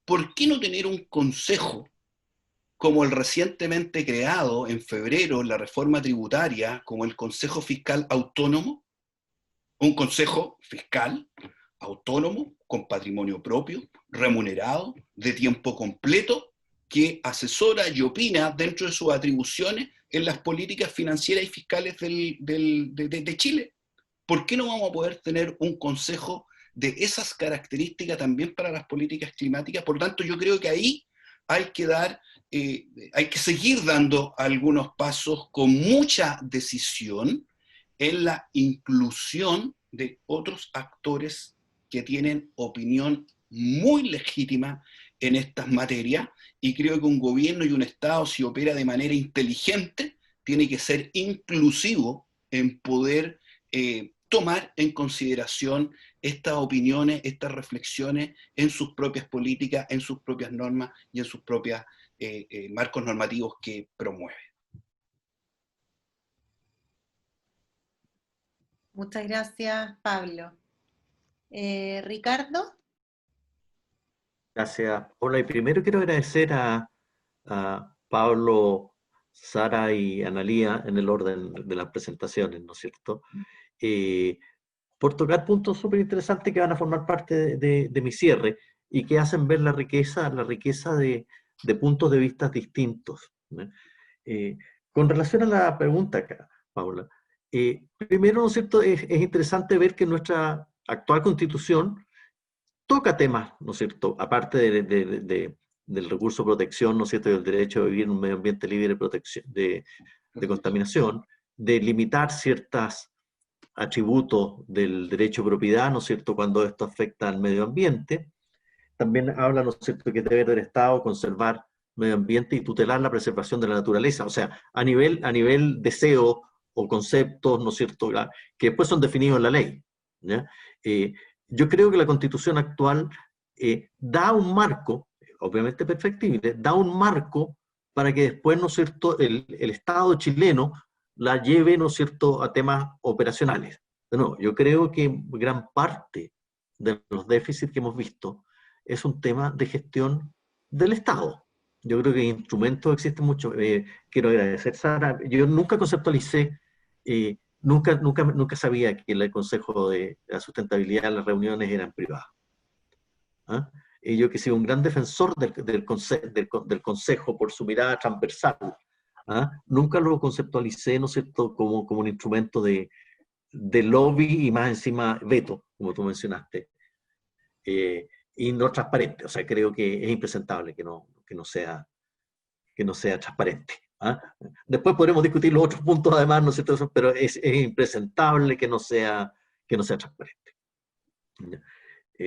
¿por qué no tener un consejo como el recientemente creado en febrero, la reforma tributaria, como el Consejo Fiscal Autónomo? Un consejo fiscal autónomo, con patrimonio propio, remunerado, de tiempo completo, que asesora y opina dentro de sus atribuciones en las políticas financieras y fiscales de Chile. ¿Por qué no vamos a poder tener un consejo de esas características también para las políticas climáticas? Por lo tanto, yo creo que ahí hay que seguir dando algunos pasos con mucha decisión en la inclusión de otros actores que tienen opinión muy legítima en estas materias, y creo que un gobierno y un Estado, si opera de manera inteligente, tiene que ser inclusivo en poder tomar en consideración estas opiniones, estas reflexiones en sus propias políticas, en sus propias normas y en sus propios marcos normativos que promueve. Muchas gracias, Pablo. Ricardo. Gracias, Paula. Y primero quiero agradecer a Pablo, Sara y Analía en el orden de las presentaciones, ¿no es cierto? Por tocar puntos súper interesantes que van a formar parte de mi cierre y que hacen ver la riqueza de puntos de vista distintos, ¿no? Con relación a la pregunta acá, Paula, primero, ¿no es cierto?, es interesante ver que nuestra actual Constitución toca temas, ¿no es cierto?, aparte del recurso de protección, ¿no es cierto?, y del derecho a vivir en un medio ambiente libre de contaminación, de limitar ciertos atributos del derecho de propiedad, ¿no es cierto?, cuando esto afecta al medio ambiente. También habla, ¿no es cierto?, que debe del Estado conservar medio ambiente y tutelar la preservación de la naturaleza. O sea, a nivel deseo o conceptos, ¿no es cierto?, que después son definidos en la ley, ¿ya? Yo creo que la Constitución actual da un marco, obviamente perfectible, da un marco para que después, ¿no es cierto?, el Estado chileno la lleve, ¿no es cierto?, a temas operacionales. De nuevo, yo creo que gran parte de los déficits que hemos visto es un tema de gestión del Estado. Yo creo que instrumentos existen muchos. Quiero agradecer, Sara. Yo nunca conceptualicé, nunca sabía que el Consejo de la Sustentabilidad, las reuniones eran privadas. ¿Ah? Y yo que he sido un gran defensor del Consejo por su mirada transversal, ¿ah? Nunca lo conceptualicé, ¿no es cierto?, como un instrumento de lobby y más encima veto, como tú mencionaste. Y no transparente. O sea, creo que es impresentable que no sea transparente. ¿Ah? Después podremos discutir los otros puntos además, ¿no es cierto? Pero es impresentable que no sea transparente.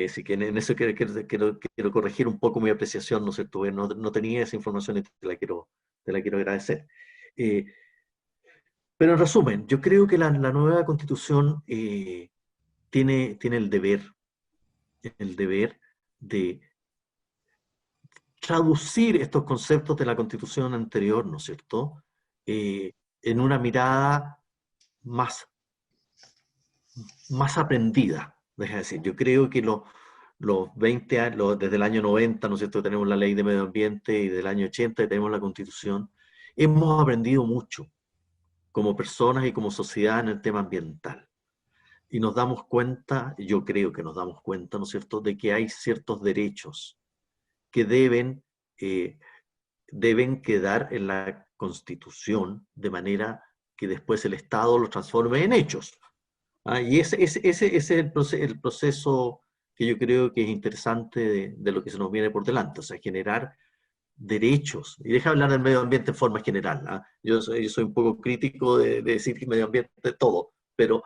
Así que en eso quiero corregir un poco mi apreciación, ¿no es cierto? No tenía esa información y te la quiero agradecer. Pero en resumen, yo creo que la nueva Constitución tiene el deber de traducir estos conceptos de la Constitución anterior, ¿no es cierto?, en una mirada más aprendida, deja decir. Yo creo que los 20 años, desde el año 90, ¿no es cierto?, tenemos la Ley de Medio Ambiente, y del año 80 tenemos la Constitución, hemos aprendido mucho como personas y como sociedad en el tema ambiental. Y nos damos cuenta, yo creo que nos damos cuenta, ¿no es cierto?, de que hay ciertos derechos que deben quedar en la Constitución de manera que después el Estado los transforme en hechos. Y ese es el proceso que yo creo que es interesante de lo que se nos viene por delante, o sea, generar derechos. Y deja hablar del medio ambiente en forma general. Yo soy un poco crítico de decir que medio ambiente es todo, pero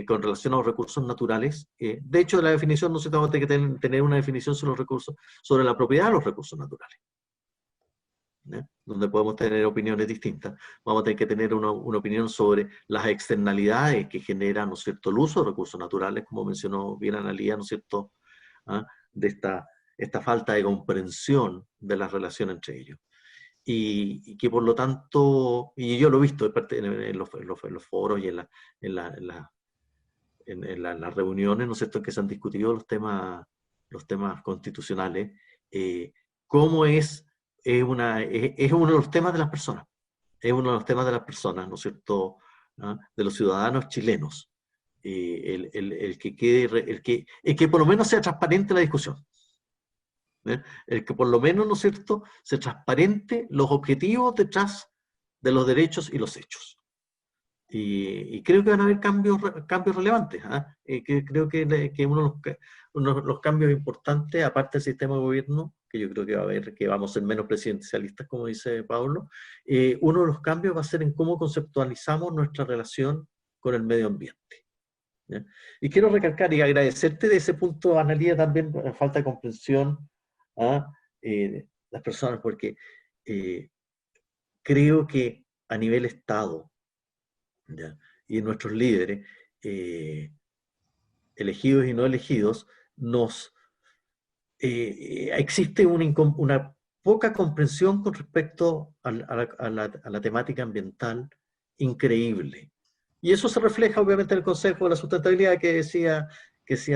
con relación a los recursos naturales, de hecho la definición, no se tenemos que tener una definición sobre los recursos, sobre la propiedad de los recursos naturales, donde podemos tener opiniones distintas. Vamos a tener que tener una opinión sobre las externalidades que generan, ¿no es cierto?, el uso de recursos naturales, como mencionó bien Analía, ¿no es cierto?, de esta falta de comprensión de la relación entre ellos. Y que por lo tanto, y yo lo he visto en los foros y en las reuniones, ¿no es cierto?, en que se han discutido los temas constitucionales, cómo es uno de los temas de las personas. Es uno de los temas de las personas, ¿no es cierto?, de los ciudadanos chilenos. El que por lo menos sea transparente la discusión. El que por lo menos, ¿no es cierto?, se transparente los objetivos detrás de los derechos y los hechos. Y creo que van a haber cambios relevantes. Creo que uno de los cambios importantes, aparte del sistema de gobierno, que yo creo que va a haber, que vamos a ser menos presidencialistas, como dice Pablo, uno de los cambios va a ser en cómo conceptualizamos nuestra relación con el medio ambiente. ¿Ya? Y quiero recalcar y agradecerte de ese punto, Analía, también la falta de comprensión a las personas, porque creo que a nivel Estado, ¿ya?, y nuestros líderes, elegidos y no elegidos, existe una poca comprensión con respecto a la temática ambiental increíble. Y eso se refleja obviamente en el Consejo de la Sustentabilidad que decía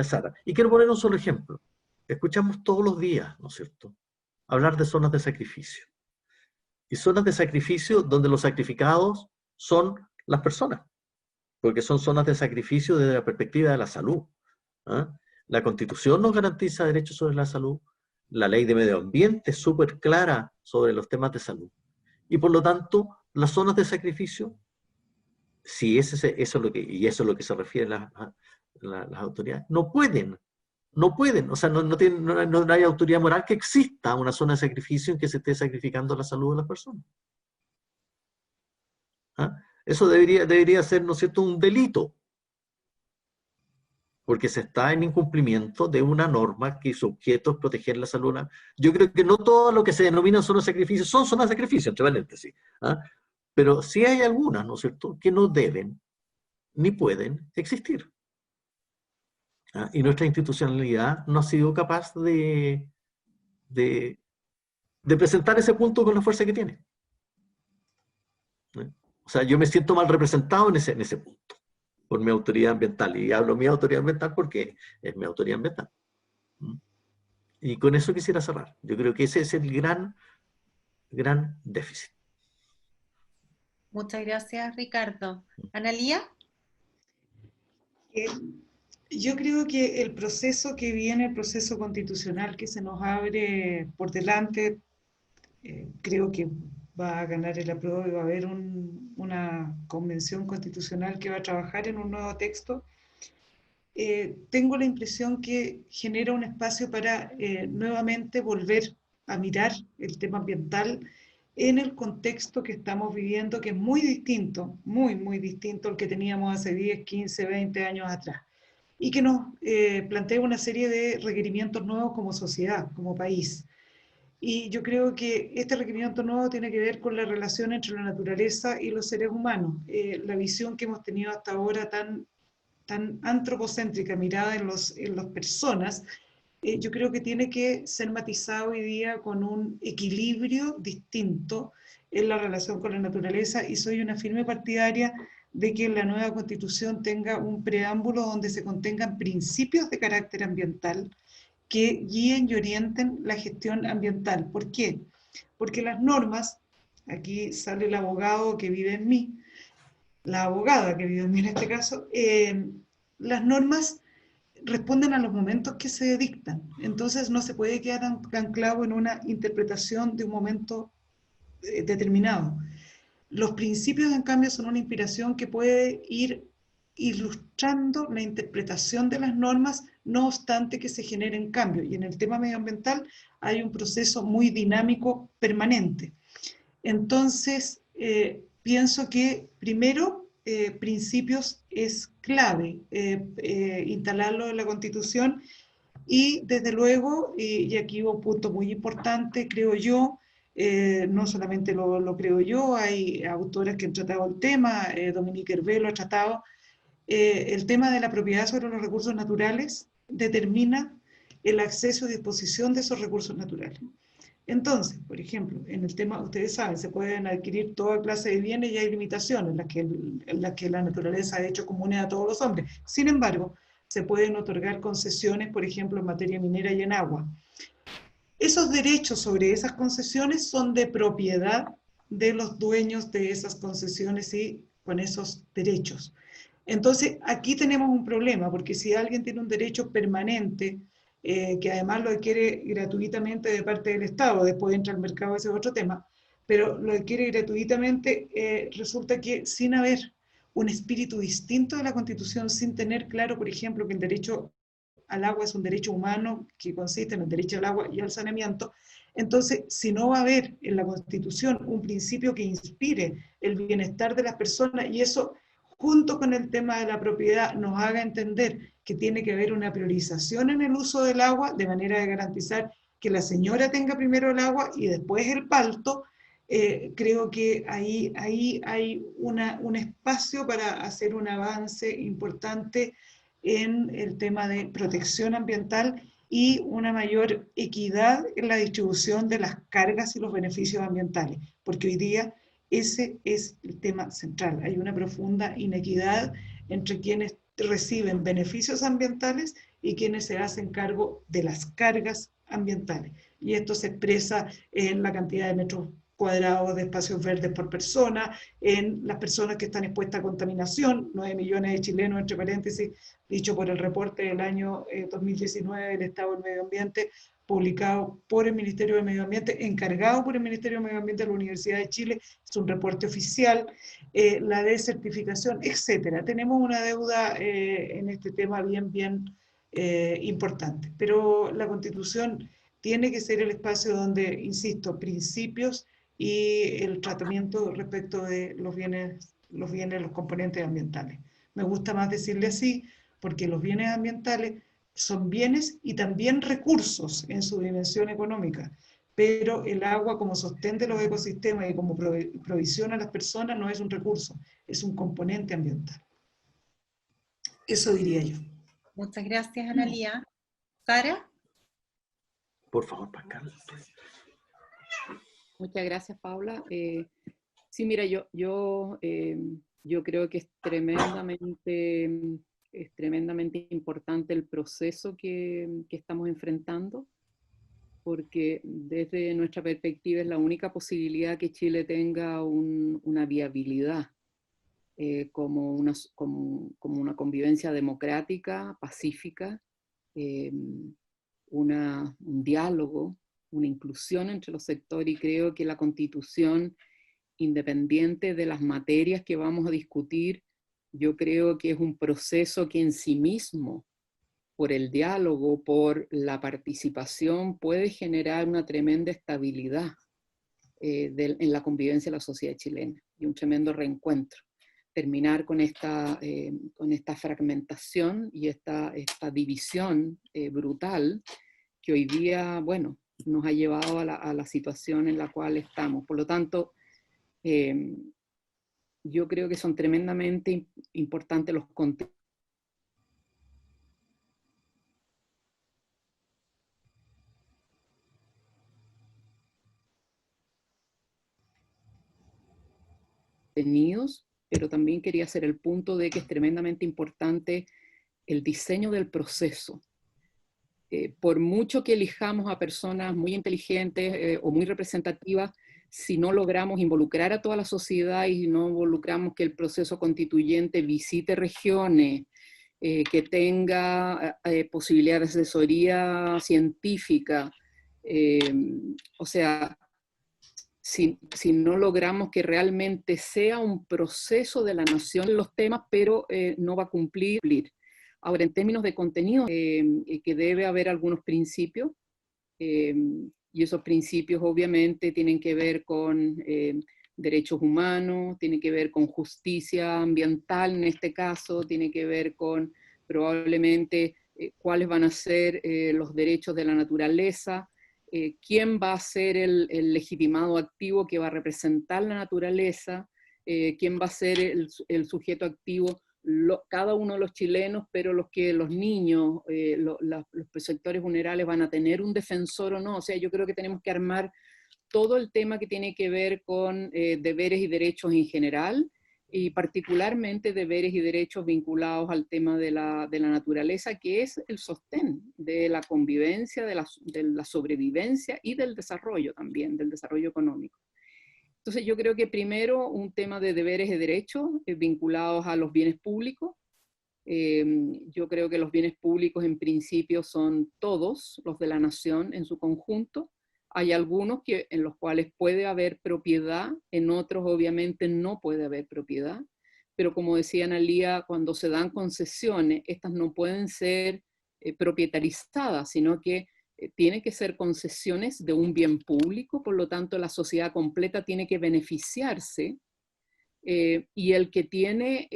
Sara. Y quiero poner un solo ejemplo. Escuchamos todos los días, ¿no es cierto?, hablar de zonas de sacrificio. Y zonas de sacrificio donde los sacrificados son las personas, porque son zonas de sacrificio desde la perspectiva de la salud. La Constitución nos garantiza derechos sobre la salud, la Ley de Medio Ambiente es súper clara sobre los temas de salud. Y por lo tanto, las zonas de sacrificio, si eso es lo que se refieren las autoridades, no pueden, o sea, no hay autoridad moral que exista una zona de sacrificio en que se esté sacrificando la salud de las personas. Eso debería ser, ¿no es cierto?, un delito, porque se está en incumplimiento de una norma que su objeto es proteger la salud. Yo creo que no todo lo que se denomina zonas de sacrificio son zonas de sacrificio, entre paréntesis, pero sí hay algunas, ¿no es cierto?, que no deben ni pueden existir. Y nuestra institucionalidad no ha sido capaz de presentar ese punto con la fuerza que tiene. O sea, yo me siento mal representado en ese punto, por mi autoridad ambiental. Y hablo mi autoridad ambiental porque es mi autoridad ambiental. Y con eso quisiera cerrar. Yo creo que ese es el gran déficit. Muchas gracias, Ricardo. ¿Analía? Yo creo que el proceso que viene, el proceso constitucional que se nos abre por delante, creo que va a ganar el apruebo y va a haber una convención constitucional que va a trabajar en un nuevo texto. Tengo la impresión que genera un espacio para nuevamente volver a mirar el tema ambiental en el contexto que estamos viviendo, que es muy distinto, muy distinto al que teníamos hace 10, 15, 20 años atrás, y que nos plantea una serie de requerimientos nuevos como sociedad, como país. Y yo creo que este requerimiento nuevo tiene que ver con la relación entre la naturaleza y los seres humanos. La visión que hemos tenido hasta ahora tan antropocéntrica, mirada en las personas, yo creo que tiene que ser matizado hoy día con un equilibrio distinto en la relación con la naturaleza, y soy una firme partidaria de que la nueva Constitución tenga un preámbulo donde se contengan principios de carácter ambiental que guíen y orienten la gestión ambiental. ¿Por qué? Porque las normas, aquí sale el abogado que vive en mí, la abogada que vive en mí en este caso, las normas responden a los momentos que se dictan. Entonces no se puede quedar anclado en una interpretación de un momento determinado. Los principios, en cambio, son una inspiración que puede ir ilustrando la interpretación de las normas, no obstante que se generen cambios. Y en el tema medioambiental hay un proceso muy dinámico permanente. Entonces, pienso que primero, principios es clave, instalarlo en la Constitución, y desde luego, y aquí hubo un punto muy importante, creo yo, no solamente lo creo yo, hay autores que han tratado el tema, Dominique Hervé lo ha tratado, el tema de la propiedad sobre los recursos naturales determina el acceso y disposición de esos recursos naturales. Entonces, por ejemplo, en el tema, ustedes saben, se pueden adquirir toda clase de bienes y hay limitaciones en las que la naturaleza ha hecho comunes a todos los hombres. Sin embargo, se pueden otorgar concesiones, por ejemplo, en materia minera y en agua. Esos derechos sobre esas concesiones son de propiedad de los dueños de esas concesiones y con esos derechos. Entonces, aquí tenemos un problema, porque si alguien tiene un derecho permanente, que además lo adquiere gratuitamente de parte del Estado, después entra al mercado, ese es otro tema, pero lo adquiere gratuitamente, resulta que sin haber un espíritu distinto de la Constitución, sin tener claro, por ejemplo, que el derecho al agua es un derecho humano que consiste en el derecho al agua y al saneamiento, entonces, si no va a haber en la Constitución un principio que inspire el bienestar de las personas, y eso junto con el tema de la propiedad nos haga entender que tiene que haber una priorización en el uso del agua, de manera de garantizar que la señora tenga primero el agua y después el palto, creo que ahí hay un espacio para hacer un avance importante en el tema de protección ambiental y una mayor equidad en la distribución de las cargas y los beneficios ambientales, porque hoy día ese es el tema central. Hay una profunda inequidad entre quienes reciben beneficios ambientales y quienes se hacen cargo de las cargas ambientales. Y esto se expresa en la cantidad de metros cuadrados de espacios verdes por persona, en las personas que están expuestas a contaminación, 9 millones de chilenos, entre paréntesis, dicho por el reporte del año 2019 del Estado del Medio Ambiente, publicado por el Ministerio de Medio Ambiente, encargado por el Ministerio de Medio Ambiente de la Universidad de Chile, es un reporte oficial, la desertificación, etcétera. Tenemos una deuda en este tema bien importante, pero la Constitución tiene que ser el espacio donde, insisto, principios y el tratamiento respecto de los bienes, los componentes ambientales. Me gusta más decirle así, porque los bienes ambientales son bienes y también recursos en su dimensión económica, pero el agua como sostén de los ecosistemas y como provisión a las personas no es un recurso, es un componente ambiental. Eso diría yo. Muchas gracias, Analía. Sara. Por favor, Pascal. Muchas gracias, Paula. Sí, mira, yo creo que es tremendamente importante el proceso que estamos enfrentando, porque desde nuestra perspectiva es la única posibilidad que Chile tenga una viabilidad como una convivencia democrática, pacífica, un diálogo, una inclusión entre los sectores, y creo que la Constitución, independiente de las materias que vamos a discutir, yo creo que es un proceso que en sí mismo, por el diálogo, por la participación, puede generar una tremenda estabilidad en la convivencia de la sociedad chilena, y un tremendo reencuentro. Terminar con esta fragmentación y esta división brutal que hoy día, bueno, nos ha llevado a la situación en la cual estamos. Por lo tanto, yo creo que son tremendamente importantes los contenidos contenidos, pero también quería hacer el punto de que es tremendamente importante el diseño del proceso. Por mucho que elijamos a personas muy inteligentes o muy representativas, si no logramos involucrar a toda la sociedad y no involucramos que el proceso constituyente visite regiones, que tenga posibilidad de asesoría científica, o sea, si no logramos que realmente sea un proceso de la nación en los temas, pero no va a cumplir. Ahora, en términos de contenido, que debe haber algunos principios, y esos principios obviamente tienen que ver con derechos humanos, tienen que ver con justicia ambiental en este caso, tiene que ver con probablemente cuáles van a ser los derechos de la naturaleza, quién va a ser el legitimado activo que va a representar la naturaleza, quién va a ser el sujeto activo, cada uno de los chilenos, pero los niños, los sectores vulnerables van a tener un defensor o no. O sea, yo creo que tenemos que armar todo el tema que tiene que ver con deberes y derechos en general, y particularmente deberes y derechos vinculados al tema de la naturaleza, que es el sostén de la convivencia, de la sobrevivencia y del desarrollo también, del desarrollo económico. Entonces yo creo que primero un tema de deberes y derechos vinculados a los bienes públicos. Yo creo que los bienes públicos en principio son todos los de la nación en su conjunto. Hay algunos en los cuales puede haber propiedad, en otros obviamente no puede haber propiedad, pero como decía Analía, cuando se dan concesiones, estas no pueden ser propietarizadas, sino que tienen que ser concesiones de un bien público, por lo tanto la sociedad completa tiene que beneficiarse, y el que tiene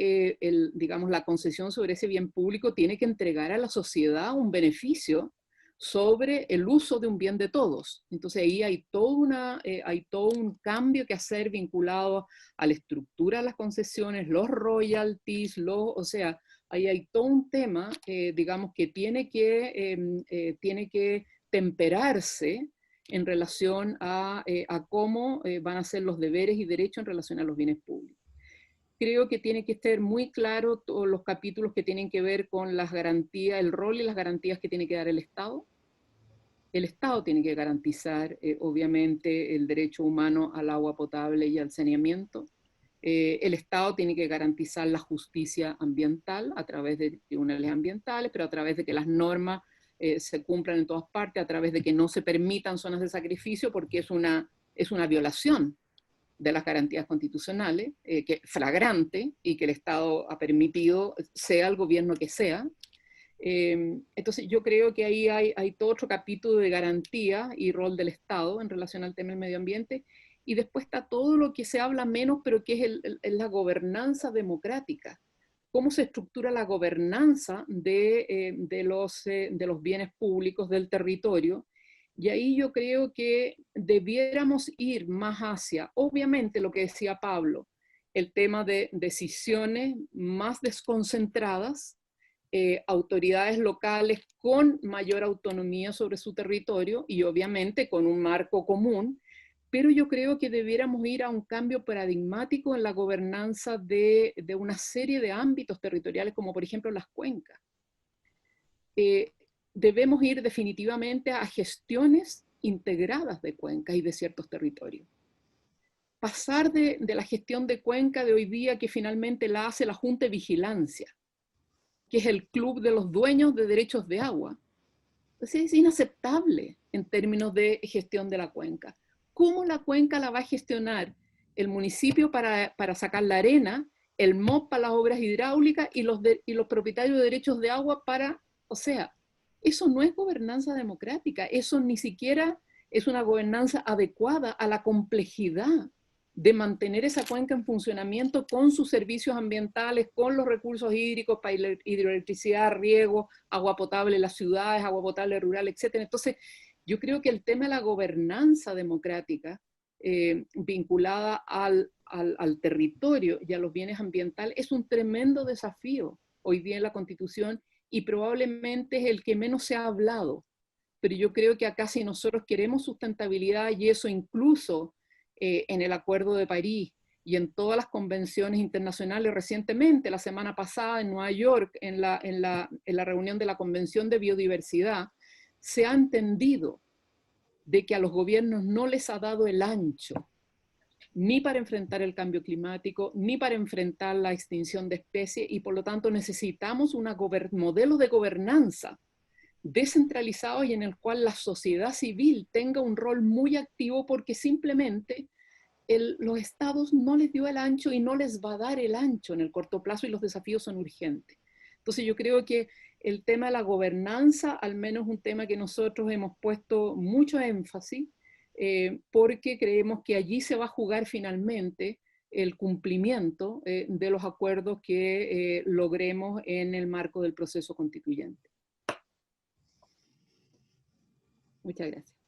digamos, la concesión sobre ese bien público tiene que entregar a la sociedad un beneficio sobre el uso de un bien de todos. Entonces ahí hay todo un cambio que hacer vinculado a la estructura de las concesiones, los royalties, o sea, ahí hay todo un tema, digamos, que tiene que temperarse en relación a cómo van a ser los deberes y derechos en relación a los bienes públicos. Creo que tiene que estar muy claro todos los capítulos que tienen que ver con las garantías, el rol y las garantías que tiene que dar el Estado. El Estado tiene que garantizar, obviamente, el derecho humano al agua potable y al saneamiento. El Estado tiene que garantizar la justicia ambiental a través de tribunales ambientales, pero a través de que las normas se cumplan en todas partes, a través de que no se permitan zonas de sacrificio, porque es una violación de las garantías constitucionales, que flagrante, y que el Estado ha permitido, sea el gobierno que sea. Entonces yo creo que ahí hay todo otro capítulo de garantía y rol del Estado en relación al tema del medio ambiente, y después está todo lo que se habla menos, pero que es la gobernanza democrática. Cómo se estructura la gobernanza de los bienes públicos del territorio. Y ahí yo creo que debiéramos ir más hacia, obviamente lo que decía Pablo, el tema de decisiones más desconcentradas, autoridades locales con mayor autonomía sobre su territorio y obviamente con un marco común, pero yo creo que debiéramos ir a un cambio paradigmático en la gobernanza de una serie de ámbitos territoriales, como por ejemplo las cuencas. Debemos ir definitivamente a gestiones integradas de cuencas y de ciertos territorios. Pasar de la gestión de cuenca de hoy día, que finalmente la hace la Junta de Vigilancia, que es el club de los dueños de derechos de agua. Entonces es inaceptable en términos de gestión de la cuenca. ¿Cómo la cuenca la va a gestionar el municipio para sacar la arena, el MOP para las obras hidráulicas y los propietarios de derechos de agua para, o sea, eso no es gobernanza democrática, eso ni siquiera es una gobernanza adecuada a la complejidad de mantener esa cuenca en funcionamiento con sus servicios ambientales, con los recursos hídricos para hidroelectricidad, riego, agua potable en las ciudades, agua potable rural, etc. Entonces, yo creo que el tema de la gobernanza democrática vinculada al territorio y a los bienes ambientales es un tremendo desafío hoy día en la Constitución y probablemente es el que menos se ha hablado. Pero yo creo que acá si nosotros queremos sustentabilidad, y eso incluso en el Acuerdo de París y en todas las convenciones internacionales recientemente, la semana pasada en Nueva York, en la reunión de la Convención de Biodiversidad, se ha entendido de que a los gobiernos no les ha dado el ancho, ni para enfrentar el cambio climático, ni para enfrentar la extinción de especies, y por lo tanto necesitamos un modelo de gobernanza descentralizado y en el cual la sociedad civil tenga un rol muy activo, porque simplemente los estados no les dio el ancho y no les va a dar el ancho en el corto plazo y los desafíos son urgentes. Entonces yo creo que el tema de la gobernanza, al menos un tema que nosotros hemos puesto mucho énfasis, porque creemos que allí se va a jugar finalmente el cumplimiento de los acuerdos que logremos en el marco del proceso constituyente. Muchas gracias.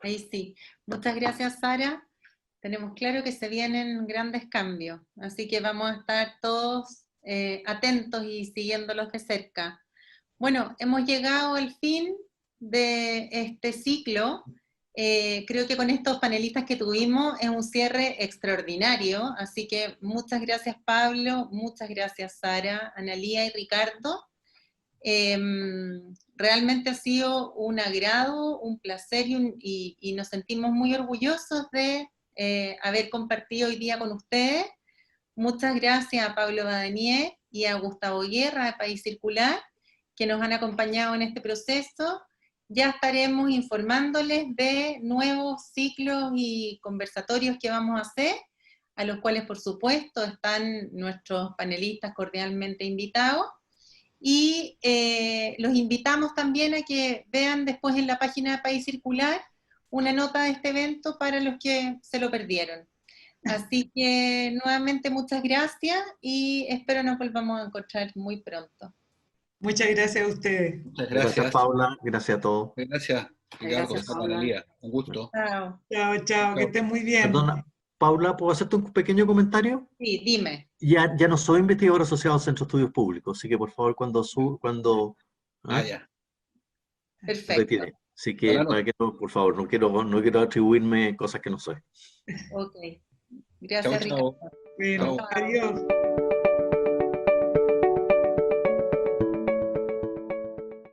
Ahí sí. Muchas gracias, Sara. Tenemos claro que se vienen grandes cambios, así que vamos a estar todos atentos y siguiéndolos de cerca. Bueno, hemos llegado al fin de este ciclo. Creo que con estos panelistas que tuvimos es un cierre extraordinario, así que muchas gracias, Pablo, muchas gracias, Sara, Analía y Ricardo. Realmente ha sido un agrado, un placer y nos sentimos muy orgullosos de haber compartido hoy día con ustedes. Muchas gracias a Pablo Badenier y a Gustavo Guerra de País Circular, que nos han acompañado en este proceso. Ya estaremos informándoles de nuevos ciclos y conversatorios que vamos a hacer, a los cuales por supuesto están nuestros panelistas cordialmente invitados. Y los invitamos también a que vean después en la página de País Circular una nota de este evento para los que se lo perdieron. Así que nuevamente muchas gracias y espero nos volvamos a encontrar muy pronto. Muchas gracias a ustedes. Muchas Gracias, gracias. Paula. Gracias a todos. Gracias, Ricardo, Gracias, Sara, Paula. Analía. Un gusto. Chao. Chao, chao, que estén muy bien. Perdona, Paula, ¿puedo hacerte un pequeño comentario? Sí, dime. Ya no soy investigador asociado al Centro de Estudios Públicos, así que por favor cuando Ya. Perfecto. retire. Así que Hola, no. para que no, por favor, no quiero atribuirme cosas que no soy. Ok. Gracias, Chao, chao. Ricardo. Bueno, Chao. adiós.